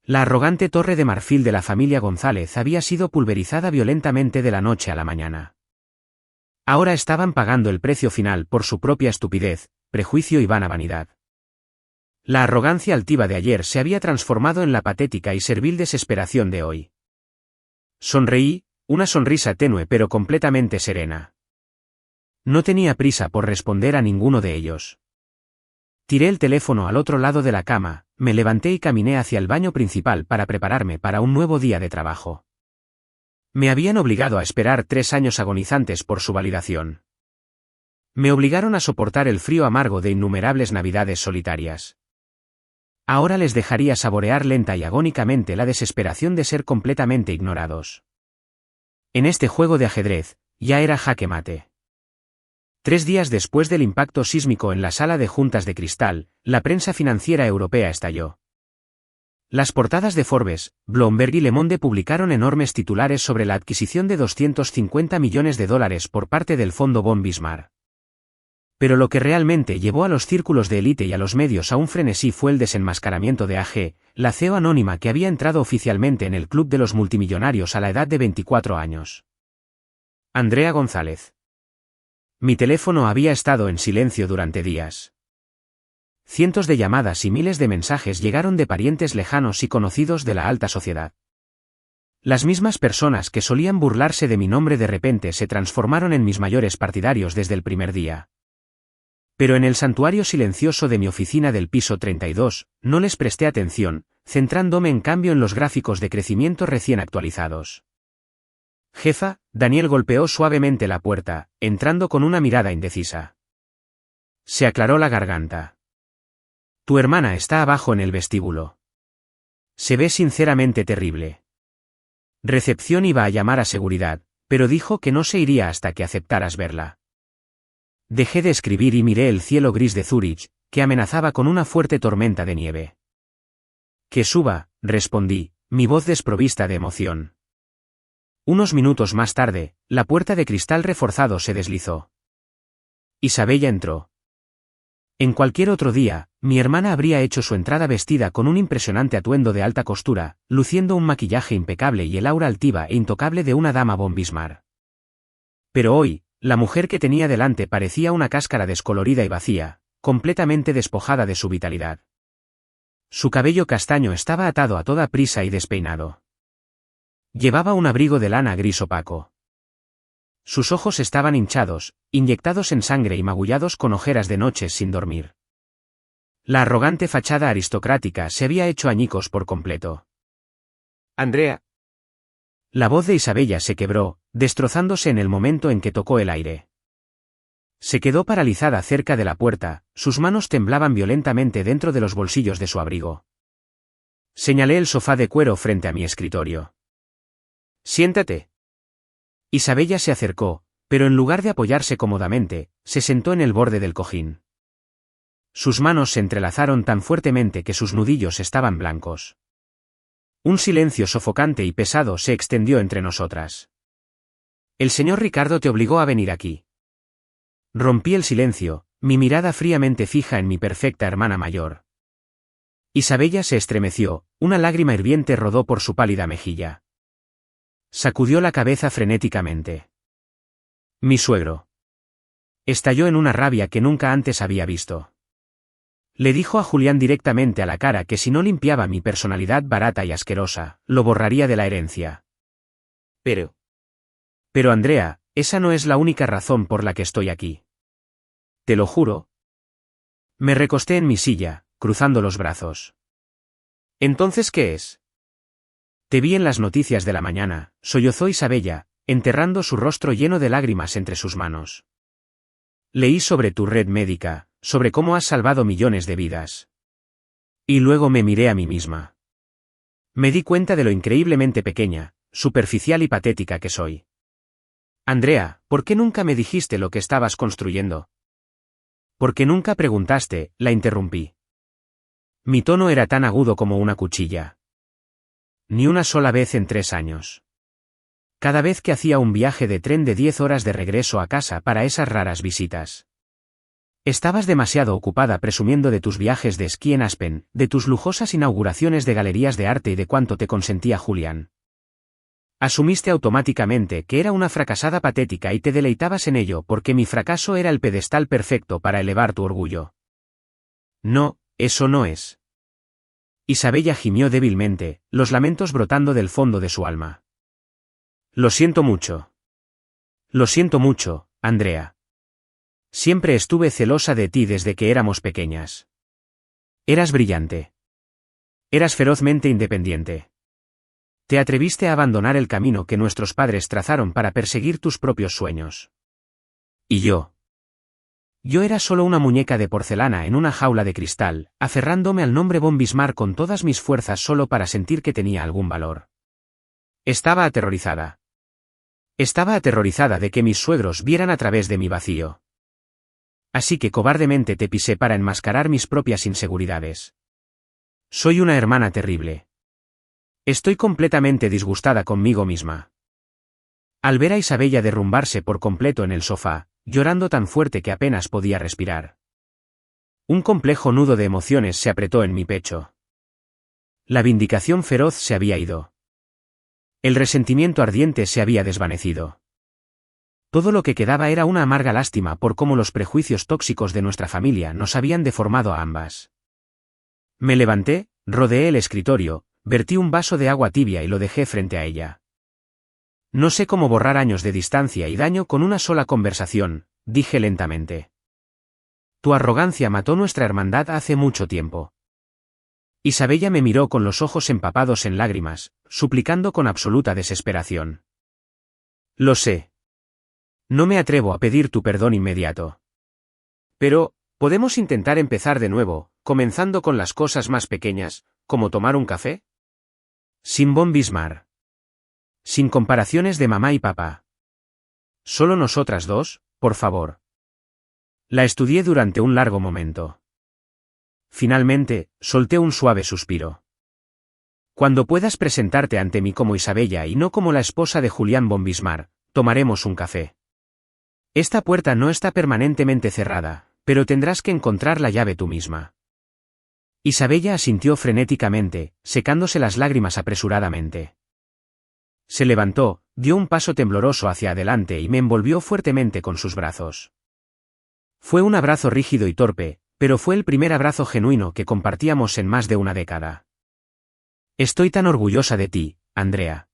La arrogante torre de marfil de la familia González había sido pulverizada violentamente de la noche a la mañana. Ahora estaban pagando el precio final por su propia estupidez, prejuicio y vana vanidad. La arrogancia altiva de ayer se había transformado en la patética y servil desesperación de hoy. Sonreí, una sonrisa tenue pero completamente serena. No tenía prisa por responder a ninguno de ellos. Tiré el teléfono al otro lado de la cama, me levanté y caminé hacia el baño principal para prepararme para un nuevo día de trabajo. Me habían obligado a esperar 3 años agonizantes por su validación. Me obligaron a soportar el frío amargo de innumerables navidades solitarias. Ahora les dejaría saborear lenta y agónicamente la desesperación de ser completamente ignorados. En este juego de ajedrez, ya era jaque mate. 3 días después del impacto sísmico en la sala de juntas de cristal, la prensa financiera europea estalló. Las portadas de Forbes, Bloomberg y Le Monde publicaron enormes titulares sobre la adquisición de $250 millones por parte del fondo von Bismarck. Pero lo que realmente llevó a los círculos de élite y a los medios a un frenesí fue el desenmascaramiento de AG, la CEO anónima que había entrado oficialmente en el club de los multimillonarios a la edad de 24 años. Andrea González. Mi teléfono había estado en silencio durante días. Cientos de llamadas y miles de mensajes llegaron de parientes lejanos y conocidos de la alta sociedad. Las mismas personas que solían burlarse de mi nombre de repente se transformaron en mis mayores partidarios desde el primer día. Pero en el santuario silencioso de mi oficina del piso 32, no les presté atención, centrándome en cambio en los gráficos de crecimiento recién actualizados. Jefa, Daniel golpeó suavemente la puerta, entrando con una mirada indecisa. Se aclaró la garganta. Tu hermana está abajo en el vestíbulo. Se ve sinceramente terrible. Recepción iba a llamar a seguridad, pero dijo que no se iría hasta que aceptaras verla. Dejé de escribir y miré el cielo gris de Zúrich, que amenazaba con una fuerte tormenta de nieve. Que suba, respondí, mi voz desprovista de emoción. Unos minutos más tarde, la puerta de cristal reforzado se deslizó. Isabella entró. En cualquier otro día, mi hermana habría hecho su entrada vestida con un impresionante atuendo de alta costura, luciendo un maquillaje impecable y el aura altiva e intocable de una dama von Bismarck. Pero hoy, la mujer que tenía delante parecía una cáscara descolorida y vacía, completamente despojada de su vitalidad. Su cabello castaño estaba atado a toda prisa y despeinado. Llevaba un abrigo de lana gris opaco. Sus ojos estaban hinchados, inyectados en sangre y magullados con ojeras de noches sin dormir. La arrogante fachada aristocrática se había hecho añicos por completo. Andrea. La voz de Isabella se quebró, destrozándose en el momento en que tocó el aire. Se quedó paralizada cerca de la puerta, sus manos temblaban violentamente dentro de los bolsillos de su abrigo. Señalé el sofá de cuero frente a mi escritorio. Siéntate. Isabella se acercó, pero en lugar de apoyarse cómodamente, se sentó en el borde del cojín. Sus manos se entrelazaron tan fuertemente que sus nudillos estaban blancos. Un silencio sofocante y pesado se extendió entre nosotras. El señor Ricardo te obligó a venir aquí. Rompí el silencio, mi mirada fríamente fija en mi perfecta hermana mayor. Isabella se estremeció, una lágrima hirviente rodó por su pálida mejilla. Sacudió la cabeza frenéticamente. Mi suegro. Estalló en una rabia que nunca antes había visto. Le dijo a Julián directamente a la cara que si no limpiaba mi personalidad barata y asquerosa, lo borraría de la herencia. Pero Andrea, esa no es la única razón por la que estoy aquí. Te lo juro. Me recosté en mi silla, cruzando los brazos. ¿Entonces qué es? Te vi en las noticias de la mañana, sollozó Isabella, enterrando su rostro lleno de lágrimas entre sus manos. Leí sobre tu red médica, sobre cómo has salvado millones de vidas. Y luego me miré a mí misma. Me di cuenta de lo increíblemente pequeña, superficial y patética que soy. Andrea, ¿por qué nunca me dijiste lo que estabas construyendo? Porque nunca preguntaste, la interrumpí. Mi tono era tan agudo como una cuchilla. Ni una sola vez en 3 años. Cada vez que hacía un viaje de tren de 10 horas de regreso a casa para esas raras visitas. Estabas demasiado ocupada presumiendo de tus viajes de esquí en Aspen, de tus lujosas inauguraciones de galerías de arte y de cuánto te consentía Julián. Asumiste automáticamente que era una fracasada patética y te deleitabas en ello porque mi fracaso era el pedestal perfecto para elevar tu orgullo. No, eso no es. Isabella gimió débilmente, los lamentos brotando del fondo de su alma. Lo siento mucho. Lo siento mucho, Andrea. Siempre estuve celosa de ti desde que éramos pequeñas. Eras brillante. Eras ferozmente independiente. Te atreviste a abandonar el camino que nuestros padres trazaron para perseguir tus propios sueños. ¿Y yo? Yo era solo una muñeca de porcelana en una jaula de cristal, aferrándome al nombre von Bismarck con todas mis fuerzas solo para sentir que tenía algún valor. Estaba aterrorizada. Estaba aterrorizada de que mis suegros vieran a través de mi vacío. Así que cobardemente te pisé para enmascarar mis propias inseguridades. Soy una hermana terrible. Estoy completamente disgustada conmigo misma. Al ver a Isabella derrumbarse por completo en el sofá, llorando tan fuerte que apenas podía respirar. Un complejo nudo de emociones se apretó en mi pecho. La vindicación feroz se había ido. El resentimiento ardiente se había desvanecido. Todo lo que quedaba era una amarga lástima por cómo los prejuicios tóxicos de nuestra familia nos habían deformado a ambas. Me levanté, rodeé el escritorio, vertí un vaso de agua tibia y lo dejé frente a ella. No sé cómo borrar años de distancia y daño con una sola conversación, dije lentamente. Tu arrogancia mató nuestra hermandad hace mucho tiempo. Isabella me miró con los ojos empapados en lágrimas, suplicando con absoluta desesperación. Lo sé. No me atrevo a pedir tu perdón inmediato. Pero, ¿podemos intentar empezar de nuevo, comenzando con las cosas más pequeñas, como tomar un café? Sin von Bismarck. Sin comparaciones de mamá y papá. Solo nosotras dos, por favor. La estudié durante un largo momento. Finalmente, solté un suave suspiro. Cuando puedas presentarte ante mí como Isabella y no como la esposa de Julián von Bismarck, tomaremos un café. Esta puerta no está permanentemente cerrada, pero tendrás que encontrar la llave tú misma. Isabella asintió frenéticamente, secándose las lágrimas apresuradamente. Se levantó, dio un paso tembloroso hacia adelante y me envolvió fuertemente con sus brazos. Fue un abrazo rígido y torpe, pero fue el primer abrazo genuino que compartíamos en más de una década. Estoy tan orgullosa de ti, Andrea.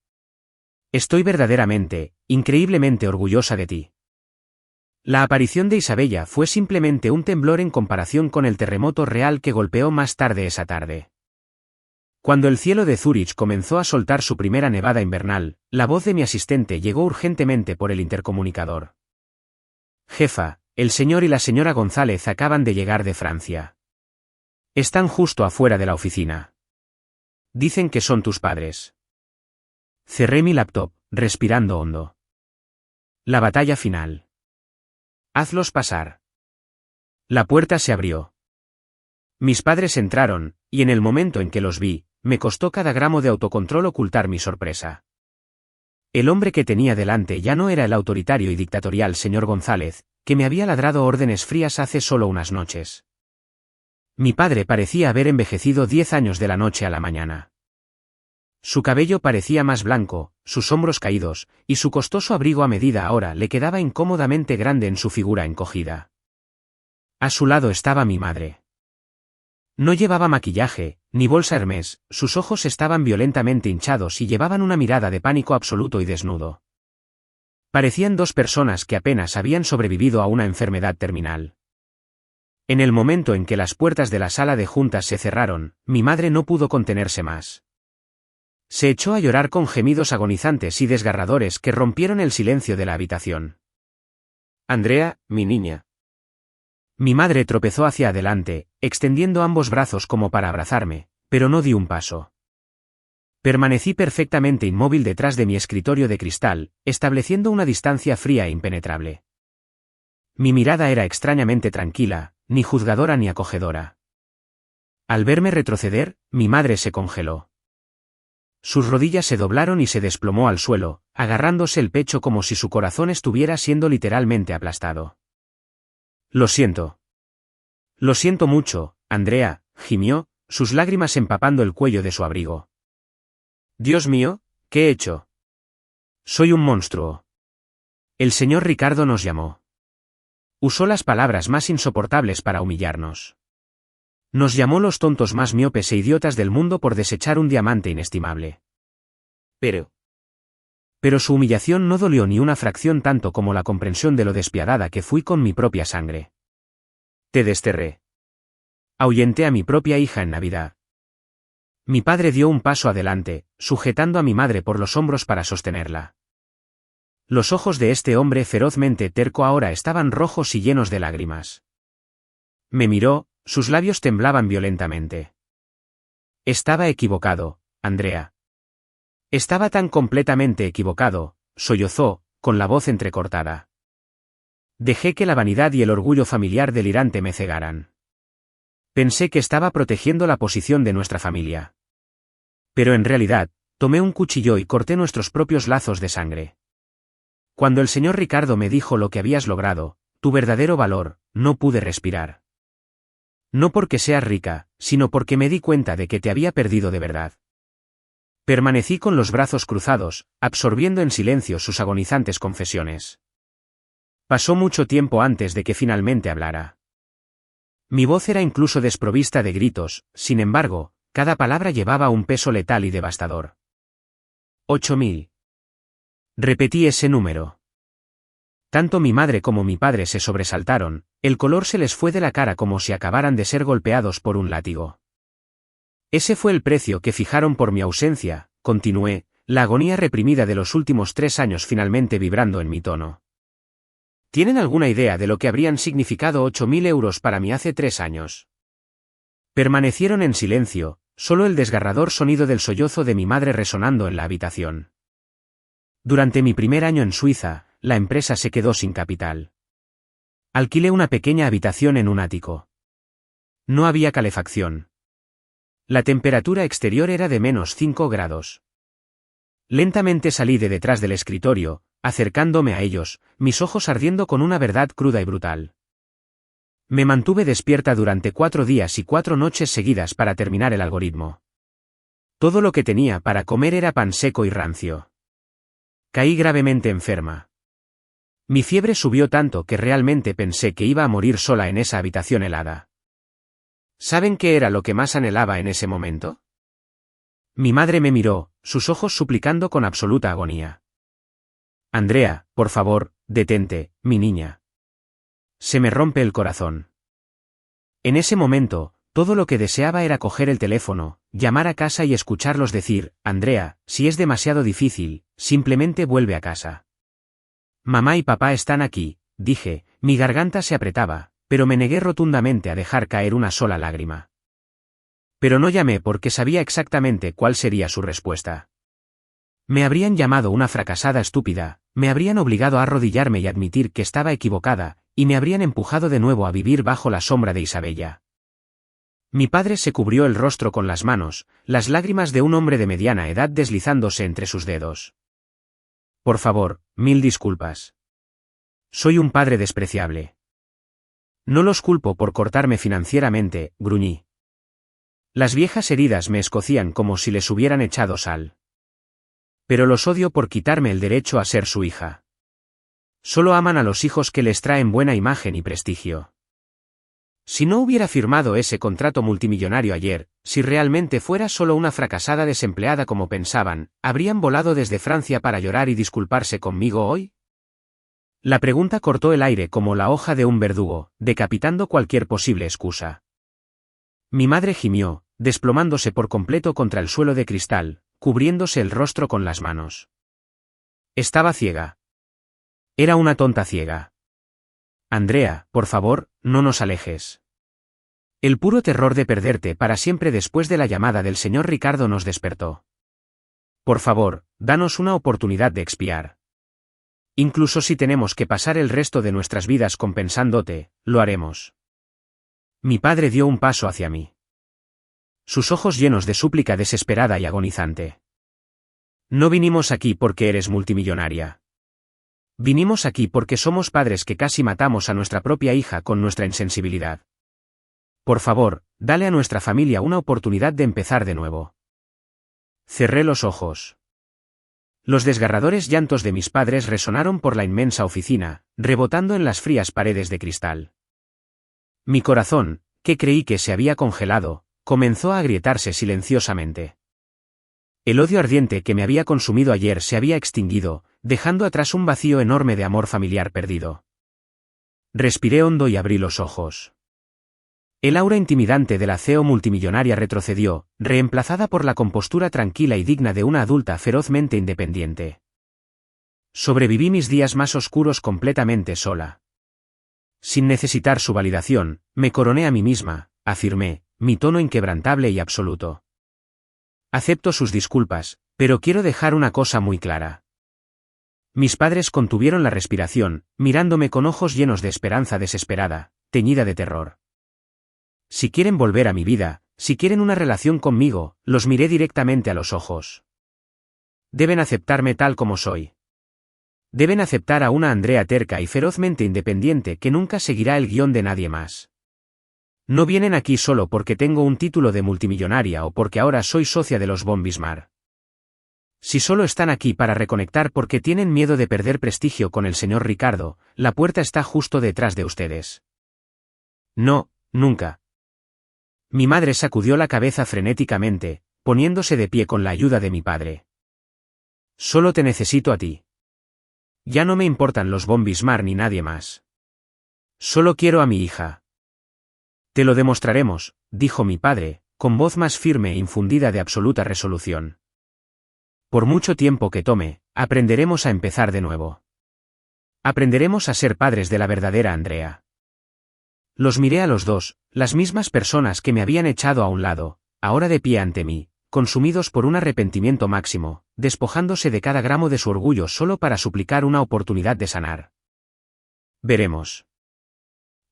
Estoy verdaderamente, increíblemente orgullosa de ti. La aparición de Isabella fue simplemente un temblor en comparación con el terremoto real que golpeó más tarde esa tarde. Cuando el cielo de Zúrich comenzó a soltar su primera nevada invernal, la voz de mi asistente llegó urgentemente por el intercomunicador. Jefa, el señor y la señora González acaban de llegar de Francia. Están justo afuera de la oficina. Dicen que son tus padres. Cerré mi laptop, respirando hondo. La batalla final. Hazlos pasar. La puerta se abrió. Mis padres entraron, y en el momento en que los vi, me costó cada gramo de autocontrol ocultar mi sorpresa. El hombre que tenía delante ya no era el autoritario y dictatorial señor González, que me había ladrado órdenes frías hace solo unas noches. Mi padre parecía haber envejecido 10 años de la noche a la mañana. Su cabello parecía más blanco, sus hombros caídos, y su costoso abrigo a medida ahora le quedaba incómodamente grande en su figura encogida. A su lado estaba mi madre. No llevaba maquillaje, ni bolsa Hermès, sus ojos estaban violentamente hinchados y llevaban una mirada de pánico absoluto y desnudo. Parecían dos personas que apenas habían sobrevivido a una enfermedad terminal. En el momento en que las puertas de la sala de juntas se cerraron, mi madre no pudo contenerse más. Se echó a llorar con gemidos agonizantes y desgarradores que rompieron el silencio de la habitación. Andrea, mi niña. Mi madre tropezó hacia adelante, extendiendo ambos brazos como para abrazarme, pero no di un paso. Permanecí perfectamente inmóvil detrás de mi escritorio de cristal, estableciendo una distancia fría e impenetrable. Mi mirada era extrañamente tranquila, ni juzgadora ni acogedora. Al verme retroceder, mi madre se congeló. Sus rodillas se doblaron y se desplomó al suelo, agarrándose el pecho como si su corazón estuviera siendo literalmente aplastado. Lo siento. Lo siento mucho, Andrea, gimió, sus lágrimas empapando el cuello de su abrigo. Dios mío, ¿qué he hecho? Soy un monstruo. El señor Ricardo nos llamó. Usó las palabras más insoportables para humillarnos. Nos llamó los tontos más miopes e idiotas del mundo por desechar un diamante inestimable. Pero su humillación no dolió ni una fracción tanto como la comprensión de lo despiadada que fui con mi propia sangre. Te desterré. Ahuyenté a mi propia hija en Navidad. Mi padre dio un paso adelante, sujetando a mi madre por los hombros para sostenerla. Los ojos de este hombre ferozmente terco ahora estaban rojos y llenos de lágrimas. Me miró, sus labios temblaban violentamente. Estaba equivocado, Andrea. Estaba tan completamente equivocado, sollozó, con la voz entrecortada. Dejé que la vanidad y el orgullo familiar delirante me cegaran. Pensé que estaba protegiendo la posición de nuestra familia. Pero en realidad, tomé un cuchillo y corté nuestros propios lazos de sangre. Cuando el señor Ricardo me dijo lo que habías logrado, tu verdadero valor, no pude respirar. No porque seas rica, sino porque me di cuenta de que te había perdido de verdad. Permanecí con los brazos cruzados, absorbiendo en silencio sus agonizantes confesiones. Pasó mucho tiempo antes de que finalmente hablara. Mi voz era incluso desprovista de gritos, sin embargo, cada palabra llevaba un peso letal y devastador. 8000. Repetí ese número. Tanto mi madre como mi padre se sobresaltaron, el color se les fue de la cara como si acabaran de ser golpeados por un látigo. Ese fue el precio que fijaron por mi ausencia, continué, la agonía reprimida de los últimos 3 años finalmente vibrando en mi tono. ¿Tienen alguna idea de lo que habrían significado 8000 euros para mí hace 3 años? Permanecieron en silencio, solo el desgarrador sonido del sollozo de mi madre resonando en la habitación. Durante mi primer año en Suiza, la empresa se quedó sin capital. Alquilé una pequeña habitación en un ático. No había calefacción. La temperatura exterior era de -5 grados. Lentamente salí de detrás del escritorio, acercándome a ellos, mis ojos ardiendo con una verdad cruda y brutal. Me mantuve despierta durante 4 días y 4 noches seguidas para terminar el algoritmo. Todo lo que tenía para comer era pan seco y rancio. Caí gravemente enferma. Mi fiebre subió tanto que realmente pensé que iba a morir sola en esa habitación helada. ¿Saben qué era lo que más anhelaba en ese momento? Mi madre me miró, sus ojos suplicando con absoluta agonía. Andrea, por favor, detente, mi niña. Se me rompe el corazón. En ese momento, todo lo que deseaba era coger el teléfono, llamar a casa y escucharlos decir, Andrea, si es demasiado difícil, simplemente vuelve a casa. Mamá y papá están aquí, dije, mi garganta se apretaba, pero me negué rotundamente a dejar caer una sola lágrima. Pero no llamé porque sabía exactamente cuál sería su respuesta. Me habrían llamado una fracasada estúpida, me habrían obligado a arrodillarme y admitir que estaba equivocada, y me habrían empujado de nuevo a vivir bajo la sombra de Isabella. Mi padre se cubrió el rostro con las manos, las lágrimas de un hombre de mediana edad deslizándose entre sus dedos. Por favor, 1000 disculpas. Soy un padre despreciable. No los culpo por cortarme financieramente, gruñí. Las viejas heridas me escocían como si les hubieran echado sal. Pero los odio por quitarme el derecho a ser su hija. Solo aman a los hijos que les traen buena imagen y prestigio. Si no hubiera firmado ese contrato multimillonario ayer, si realmente fuera solo una fracasada desempleada como pensaban, ¿habrían volado desde Francia para llorar y disculparse conmigo hoy? La pregunta cortó el aire como la hoja de un verdugo, decapitando cualquier posible excusa. Mi madre gimió, desplomándose por completo contra el suelo de cristal, cubriéndose el rostro con las manos. Estaba ciega. Era una tonta ciega. Andrea, por favor, no nos alejes. El puro terror de perderte para siempre después de la llamada del señor Ricardo nos despertó. Por favor, danos una oportunidad de expiar. Incluso si tenemos que pasar el resto de nuestras vidas compensándote, lo haremos. Mi padre dio un paso hacia mí. Sus ojos llenos de súplica desesperada y agonizante. No vinimos aquí porque eres multimillonaria. Vinimos aquí porque somos padres que casi matamos a nuestra propia hija con nuestra insensibilidad. Por favor, dale a nuestra familia una oportunidad de empezar de nuevo. Cerré los ojos. Los desgarradores llantos de mis padres resonaron por la inmensa oficina, rebotando en las frías paredes de cristal. Mi corazón, que creí que se había congelado, comenzó a agrietarse silenciosamente. El odio ardiente que me había consumido ayer se había extinguido, dejando atrás un vacío enorme de amor familiar perdido. Respiré hondo y abrí los ojos. El aura intimidante de la CEO multimillonaria retrocedió, reemplazada por la compostura tranquila y digna de una adulta ferozmente independiente. Sobreviví mis días más oscuros completamente sola. Sin necesitar su validación, me coroné a mí misma, afirmé, mi tono inquebrantable y absoluto. Acepto sus disculpas, pero quiero dejar una cosa muy clara. Mis padres contuvieron la respiración, mirándome con ojos llenos de esperanza desesperada, teñida de terror. Si quieren volver a mi vida, si quieren una relación conmigo, los miré directamente a los ojos. Deben aceptarme tal como soy. Deben aceptar a una Andrea terca y ferozmente independiente que nunca seguirá el guión de nadie más. No vienen aquí solo porque tengo un título de multimillonaria o porque ahora soy socia de los von Bismarck. Si solo están aquí para reconectar porque tienen miedo de perder prestigio con el señor Ricardo, la puerta está justo detrás de ustedes. No, nunca. Mi madre sacudió la cabeza frenéticamente, poniéndose de pie con la ayuda de mi padre. Solo te necesito a ti. Ya no me importan los von Bismarck ni nadie más. Solo quiero a mi hija. Te lo demostraremos, dijo mi padre, con voz más firme e infundida de absoluta resolución. Por mucho tiempo que tome, aprenderemos a empezar de nuevo. Aprenderemos a ser padres de la verdadera Andrea. Los miré a los dos, las mismas personas que me habían echado a un lado, ahora de pie ante mí, consumidos por un arrepentimiento máximo, despojándose de cada gramo de su orgullo solo para suplicar una oportunidad de sanar. Veremos.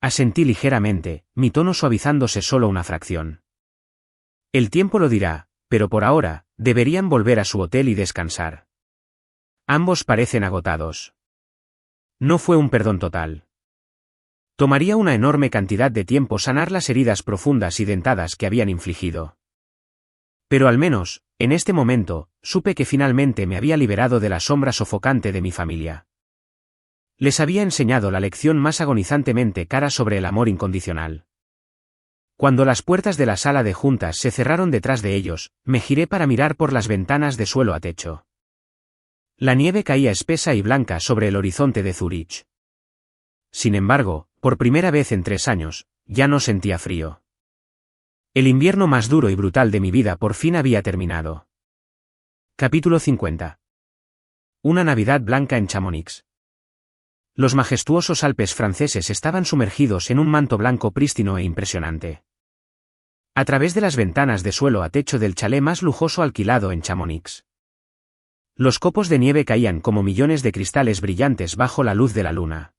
Asentí ligeramente, mi tono suavizándose solo una fracción. El tiempo lo dirá, pero por ahora, deberían volver a su hotel y descansar. Ambos parecen agotados. No fue un perdón total. Tomaría una enorme cantidad de tiempo sanar las heridas profundas y dentadas que habían infligido. Pero al menos, en este momento, supe que finalmente me había liberado de la sombra sofocante de mi familia. Les había enseñado la lección más agonizantemente cara sobre el amor incondicional. Cuando las puertas de la sala de juntas se cerraron detrás de ellos, me giré para mirar por las ventanas de suelo a techo. La nieve caía espesa y blanca sobre el horizonte de Zúrich. Sin embargo, por primera vez en 3 años, ya no sentía frío. El invierno más duro y brutal de mi vida por fin había terminado. Capítulo 50. Una Navidad blanca en Chamonix. Los majestuosos Alpes franceses estaban sumergidos en un manto blanco prístino e impresionante. A través de las ventanas de suelo a techo del chalet más lujoso alquilado en Chamonix. Los copos de nieve caían como millones de cristales brillantes bajo la luz de la luna.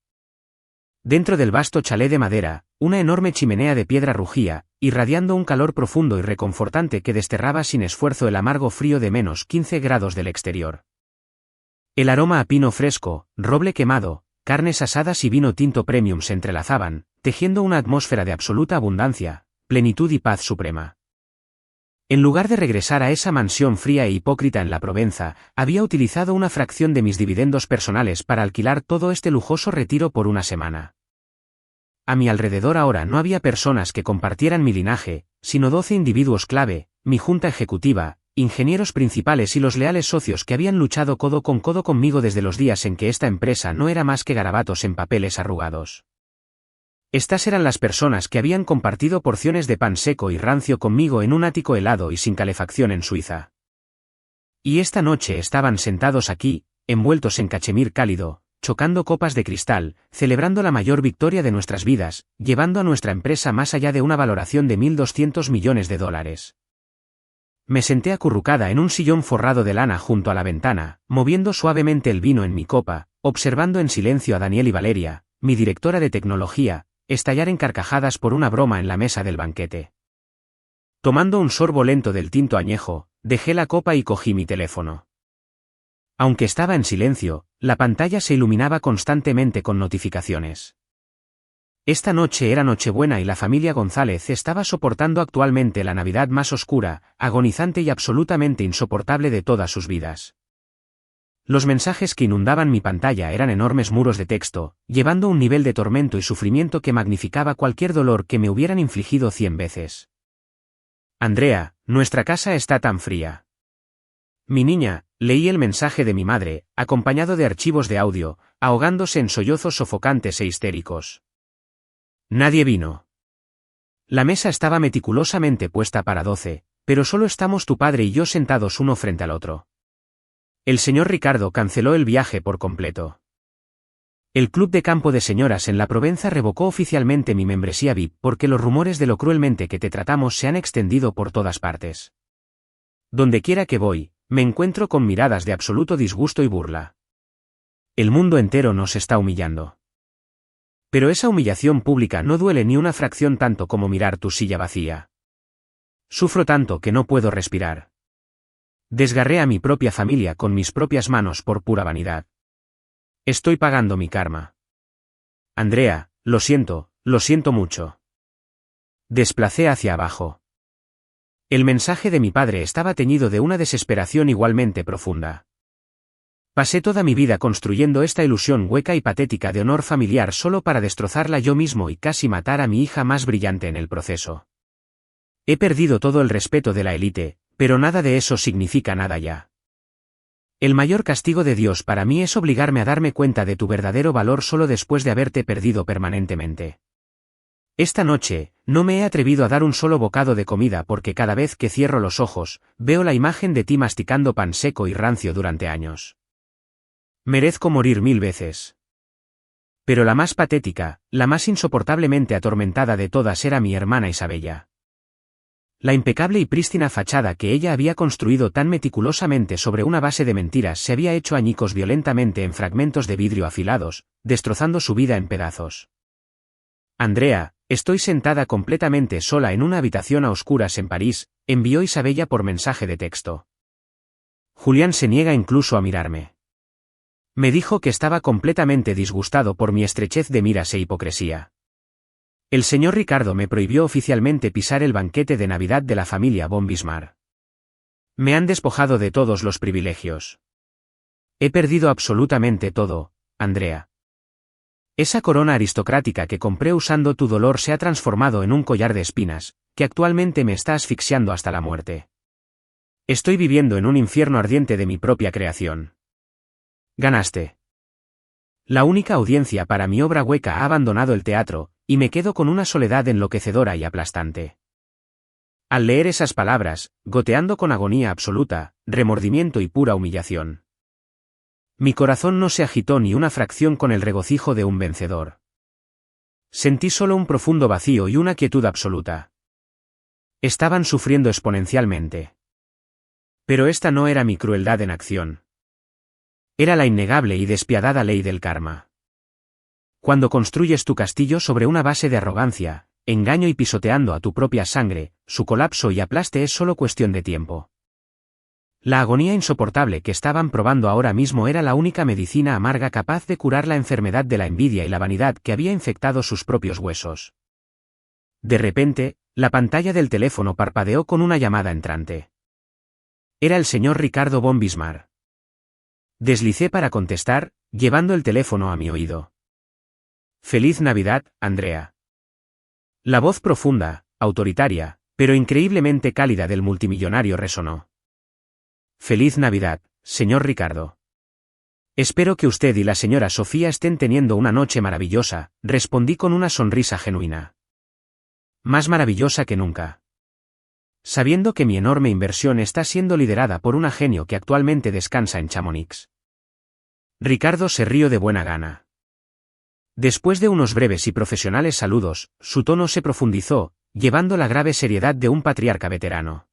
Dentro del vasto chalet de madera, una enorme chimenea de piedra rugía, irradiando un calor profundo y reconfortante que desterraba sin esfuerzo el amargo frío de -15 grados del exterior. El aroma a pino fresco, roble quemado, carnes asadas y vino tinto premium se entrelazaban, tejiendo una atmósfera de absoluta abundancia, plenitud y paz suprema. En lugar de regresar a esa mansión fría e hipócrita en la Provenza, había utilizado una fracción de mis dividendos personales para alquilar todo este lujoso retiro por una semana. A mi alrededor ahora no había personas que compartieran mi linaje, sino 12 individuos clave, mi junta ejecutiva, ingenieros principales y los leales socios que habían luchado codo con codo conmigo desde los días en que esta empresa no era más que garabatos en papeles arrugados. Estas eran las personas que habían compartido porciones de pan seco y rancio conmigo en un ático helado y sin calefacción en Suiza. Y esta noche estaban sentados aquí, envueltos en cachemir cálido, chocando copas de cristal, celebrando la mayor victoria de nuestras vidas, llevando a nuestra empresa más allá de una valoración de $1.200 millones. Me senté acurrucada en un sillón forrado de lana junto a la ventana, moviendo suavemente el vino en mi copa, observando en silencio a Daniel y Valeria, mi directora de tecnología, estallar en carcajadas por una broma en la mesa del banquete. Tomando un sorbo lento del tinto añejo, dejé la copa y cogí mi teléfono. Aunque estaba en silencio, la pantalla se iluminaba constantemente con notificaciones. Esta noche era Nochebuena y la familia González estaba soportando actualmente la Navidad más oscura, agonizante y absolutamente insoportable de todas sus vidas. Los mensajes que inundaban mi pantalla eran enormes muros de texto, llevando un nivel de tormento y sufrimiento que magnificaba cualquier dolor que me hubieran infligido 100 veces. Andrea, nuestra casa está tan fría. Mi niña, leí el mensaje de mi madre, acompañado de archivos de audio, ahogándose en sollozos sofocantes e histéricos. Nadie vino. La mesa estaba meticulosamente puesta para 12, pero solo estamos tu padre y yo sentados uno frente al otro. El señor Ricardo canceló el viaje por completo. El club de campo de señoras en la Provenza revocó oficialmente mi membresía VIP porque los rumores de lo cruelmente que te tratamos se han extendido por todas partes. Donde quiera que voy, me encuentro con miradas de absoluto disgusto y burla. El mundo entero nos está humillando. Pero esa humillación pública no duele ni una fracción tanto como mirar tu silla vacía. Sufro tanto que no puedo respirar. Desgarré a mi propia familia con mis propias manos por pura vanidad. Estoy pagando mi karma. Andrea, lo siento mucho. Desplacé hacia abajo. El mensaje de mi padre estaba teñido de una desesperación igualmente profunda. Pasé toda mi vida construyendo esta ilusión hueca y patética de honor familiar solo para destrozarla yo mismo y casi matar a mi hija más brillante en el proceso. He perdido todo el respeto de la élite, pero nada de eso significa nada ya. El mayor castigo de Dios para mí es obligarme a darme cuenta de tu verdadero valor solo después de haberte perdido permanentemente. Esta noche, no me he atrevido a dar un solo bocado de comida porque cada vez que cierro los ojos, veo la imagen de ti masticando pan seco y rancio durante años. Merezco morir 1000 veces. Pero la más patética, la más insoportablemente atormentada de todas era mi hermana Isabella. La impecable y prístina fachada que ella había construido tan meticulosamente sobre una base de mentiras se había hecho añicos violentamente en fragmentos de vidrio afilados, destrozando su vida en pedazos. Andrea, estoy sentada completamente sola en una habitación a oscuras en París, envió Isabella por mensaje de texto. Julián se niega incluso a mirarme. Me dijo que estaba completamente disgustado por mi estrechez de miras e hipocresía. El señor Ricardo me prohibió oficialmente pisar el banquete de Navidad de la familia von Bismarck. Me han despojado de todos los privilegios. He perdido absolutamente todo, Andrea. Esa corona aristocrática que compré usando tu dolor se ha transformado en un collar de espinas, que actualmente me está asfixiando hasta la muerte. Estoy viviendo en un infierno ardiente de mi propia creación. Ganaste. La única audiencia para mi obra hueca ha abandonado el teatro, y me quedo con una soledad enloquecedora y aplastante. Al leer esas palabras, goteando con agonía absoluta, remordimiento y pura humillación. Mi corazón no se agitó ni una fracción con el regocijo de un vencedor. Sentí solo un profundo vacío y una quietud absoluta. Estaban sufriendo exponencialmente. Pero esta no era mi crueldad en acción. Era la innegable y despiadada ley del karma. Cuando construyes tu castillo sobre una base de arrogancia, engaño y pisoteando a tu propia sangre, su colapso y aplaste es solo cuestión de tiempo. La agonía insoportable que estaban probando ahora mismo era la única medicina amarga capaz de curar la enfermedad de la envidia y la vanidad que había infectado sus propios huesos. De repente, la pantalla del teléfono parpadeó con una llamada entrante. Era el señor Ricardo von Bismarck. Deslicé para contestar, llevando el teléfono a mi oído. Feliz Navidad, Andrea. La voz profunda, autoritaria, pero increíblemente cálida del multimillonario resonó. Feliz Navidad, señor Ricardo. Espero que usted y la señora Sofía estén teniendo una noche maravillosa, respondí con una sonrisa genuina. Más maravillosa que nunca. Sabiendo que mi enorme inversión está siendo liderada por un genio que actualmente descansa en Chamonix. Ricardo se rió de buena gana. Después de unos breves y profesionales saludos, su tono se profundizó, llevando la grave seriedad de un patriarca veterano.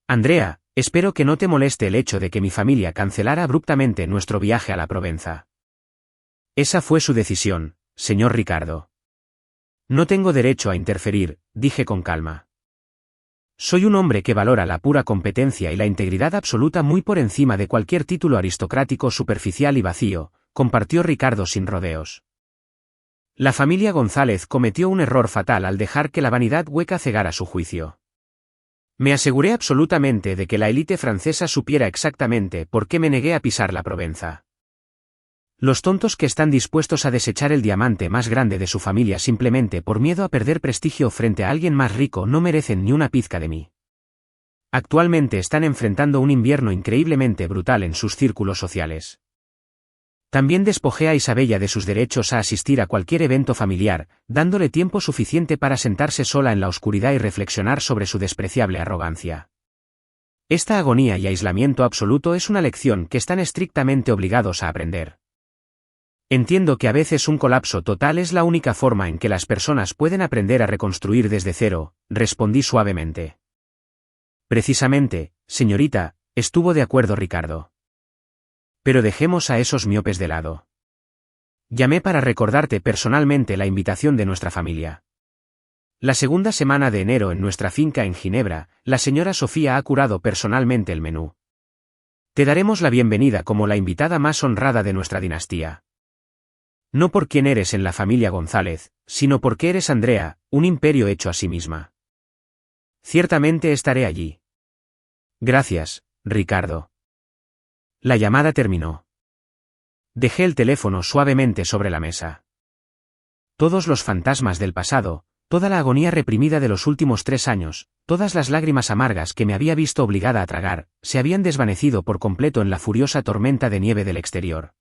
Andrea, espero que no te moleste el hecho de que mi familia cancelara abruptamente nuestro viaje a la Provenza. Esa fue su decisión, señor Ricardo. No tengo derecho a interferir, dije con calma. Soy un hombre que valora la pura competencia y la integridad absoluta muy por encima de cualquier título aristocrático superficial y vacío, compartió Ricardo sin rodeos. La familia González cometió un error fatal al dejar que la vanidad hueca cegara su juicio. Me aseguré absolutamente de que la élite francesa supiera exactamente por qué me negué a pisar la Provenza. Los tontos que están dispuestos a desechar el diamante más grande de su familia simplemente por miedo a perder prestigio frente a alguien más rico no merecen ni una pizca de mí. Actualmente están enfrentando un invierno increíblemente brutal en sus círculos sociales. También despojé a Isabella de sus derechos a asistir a cualquier evento familiar, dándole tiempo suficiente para sentarse sola en la oscuridad y reflexionar sobre su despreciable arrogancia. Esta agonía y aislamiento absoluto es una lección que están estrictamente obligados a aprender. Entiendo que a veces un colapso total es la única forma en que las personas pueden aprender a reconstruir desde cero, respondí suavemente. Precisamente, señorita, estuvo de acuerdo Ricardo. Pero dejemos a esos miopes de lado. Llamé para recordarte personalmente la invitación de nuestra familia. La segunda semana de enero en nuestra finca en Ginebra, la señora Sofía ha curado personalmente el menú. Te daremos la bienvenida como la invitada más honrada de nuestra dinastía. No por quién eres en la familia González, sino porque eres Andrea, un imperio hecho a sí misma. Ciertamente estaré allí. Gracias, Ricardo. La llamada terminó. Dejé el teléfono suavemente sobre la mesa. Todos los fantasmas del pasado, toda la agonía reprimida de los últimos 3 años, todas las lágrimas amargas que me había visto obligada a tragar, se habían desvanecido por completo en la furiosa tormenta de nieve del exterior.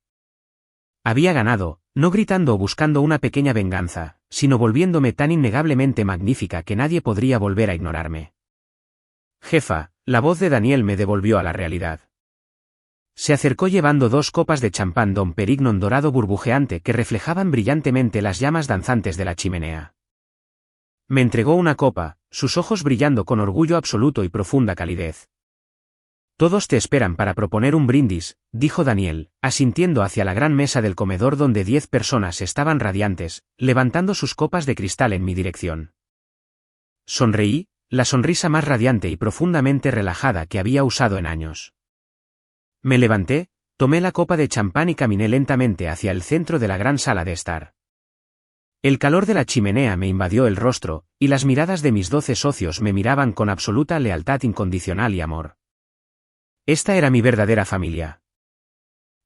Había ganado, no gritando o buscando una pequeña venganza, sino volviéndome tan innegablemente magnífica que nadie podría volver a ignorarme. Jefa, la voz de Daniel me devolvió a la realidad. Se acercó llevando 2 copas de champán Dom Perignon dorado burbujeante que reflejaban brillantemente las llamas danzantes de la chimenea. Me entregó una copa, sus ojos brillando con orgullo absoluto y profunda calidez. Todos te esperan para proponer un brindis, dijo Daniel, asintiendo hacia la gran mesa del comedor donde 10 personas estaban radiantes, levantando sus copas de cristal en mi dirección. Sonreí, la sonrisa más radiante y profundamente relajada que había usado en años. Me levanté, tomé la copa de champán y caminé lentamente hacia el centro de la gran sala de estar. El calor de la chimenea me invadió el rostro, y las miradas de mis 12 socios me miraban con absoluta lealtad incondicional y amor. Esta era mi verdadera familia.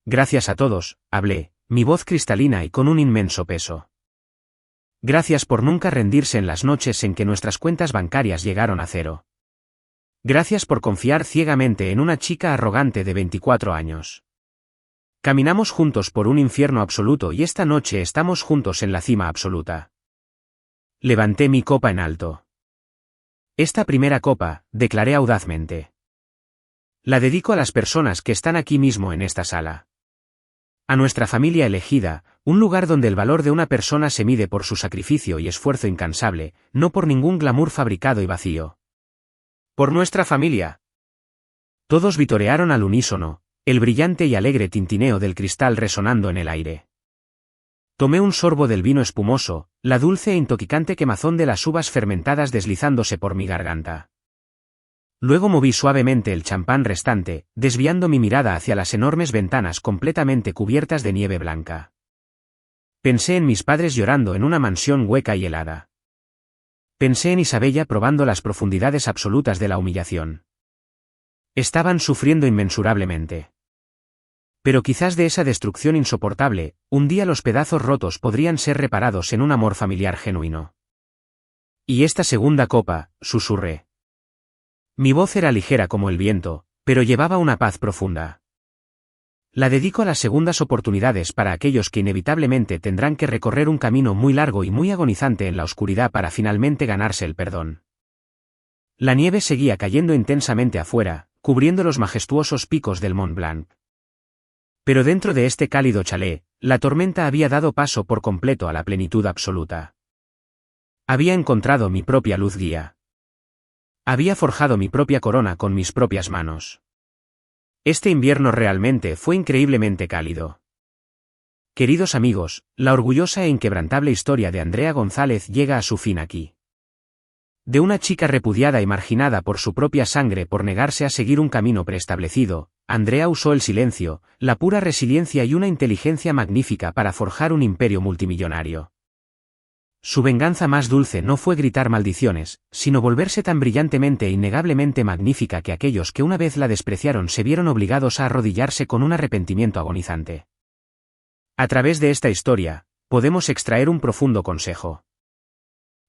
Gracias a todos, hablé, mi voz cristalina y con un inmenso peso. Gracias por nunca rendirse en las noches en que nuestras cuentas bancarias llegaron a cero. Gracias por confiar ciegamente en una chica arrogante de 24 años. Caminamos juntos por un infierno absoluto y esta noche estamos juntos en la cima absoluta. Levanté mi copa en alto. Esta primera copa, declaré audazmente. La dedico a las personas que están aquí mismo en esta sala. A nuestra familia elegida, un lugar donde el valor de una persona se mide por su sacrificio y esfuerzo incansable, no por ningún glamour fabricado y vacío. Por nuestra familia. Todos vitorearon al unísono, el brillante y alegre tintineo del cristal resonando en el aire. Tomé un sorbo del vino espumoso, la dulce e intoxicante quemazón de las uvas fermentadas deslizándose por mi garganta. Luego moví suavemente el champán restante, desviando mi mirada hacia las enormes ventanas completamente cubiertas de nieve blanca. Pensé en mis padres llorando en una mansión hueca y helada. Pensé en Isabella probando las profundidades absolutas de la humillación. Estaban sufriendo inmensurablemente. Pero quizás de esa destrucción insoportable, un día los pedazos rotos podrían ser reparados en un amor familiar genuino. Y esta segunda copa, susurré. Mi voz era ligera como el viento, pero llevaba una paz profunda. La dedico a las segundas oportunidades para aquellos que inevitablemente tendrán que recorrer un camino muy largo y muy agonizante en la oscuridad para finalmente ganarse el perdón. La nieve seguía cayendo intensamente afuera, cubriendo los majestuosos picos del Mont Blanc. Pero dentro de este cálido chalet, la tormenta había dado paso por completo a la plenitud absoluta. Había encontrado mi propia luz guía. Había forjado mi propia corona con mis propias manos. Este invierno realmente fue increíblemente cálido. Queridos amigos, la orgullosa e inquebrantable historia de Andrea González llega a su fin aquí. De una chica repudiada y marginada por su propia sangre por negarse a seguir un camino preestablecido, Andrea usó el silencio, la pura resiliencia y una inteligencia magnífica para forjar un imperio multimillonario. Su venganza más dulce no fue gritar maldiciones, sino volverse tan brillantemente e innegablemente magnífica que aquellos que una vez la despreciaron se vieron obligados a arrodillarse con un arrepentimiento agonizante. A través de esta historia, podemos extraer un profundo consejo.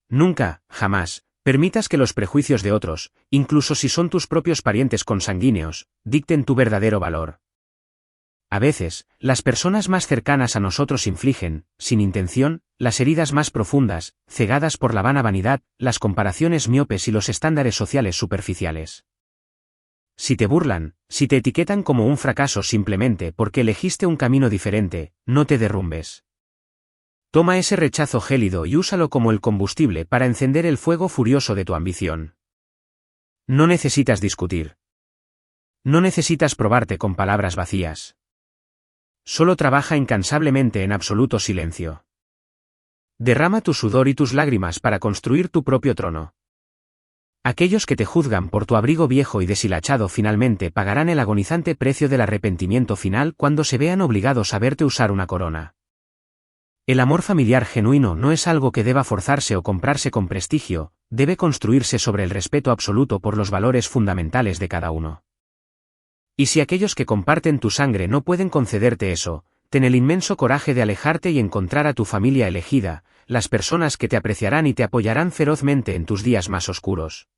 Nunca, jamás, permitas que los prejuicios de otros, incluso si son tus propios parientes consanguíneos, dicten tu verdadero valor. A veces, las personas más cercanas a nosotros infligen, sin intención, las heridas más profundas, cegadas por la vana vanidad, las comparaciones miopes y los estándares sociales superficiales. Si te burlan, si te etiquetan como un fracaso simplemente porque elegiste un camino diferente, no te derrumbes. Toma ese rechazo gélido y úsalo como el combustible para encender el fuego furioso de tu ambición. No necesitas discutir. No necesitas probarte con palabras vacías. Solo trabaja incansablemente en absoluto silencio. Derrama tu sudor y tus lágrimas para construir tu propio trono. Aquellos que te juzgan por tu abrigo viejo y deshilachado finalmente pagarán el agonizante precio del arrepentimiento final cuando se vean obligados a verte usar una corona. El amor familiar genuino no es algo que deba forzarse o comprarse con prestigio, debe construirse sobre el respeto absoluto por los valores fundamentales de cada uno. Y si aquellos que comparten tu sangre no pueden concederte eso, ten el inmenso coraje de alejarte y encontrar a tu familia elegida, las personas que te apreciarán y te apoyarán ferozmente en tus días más oscuros.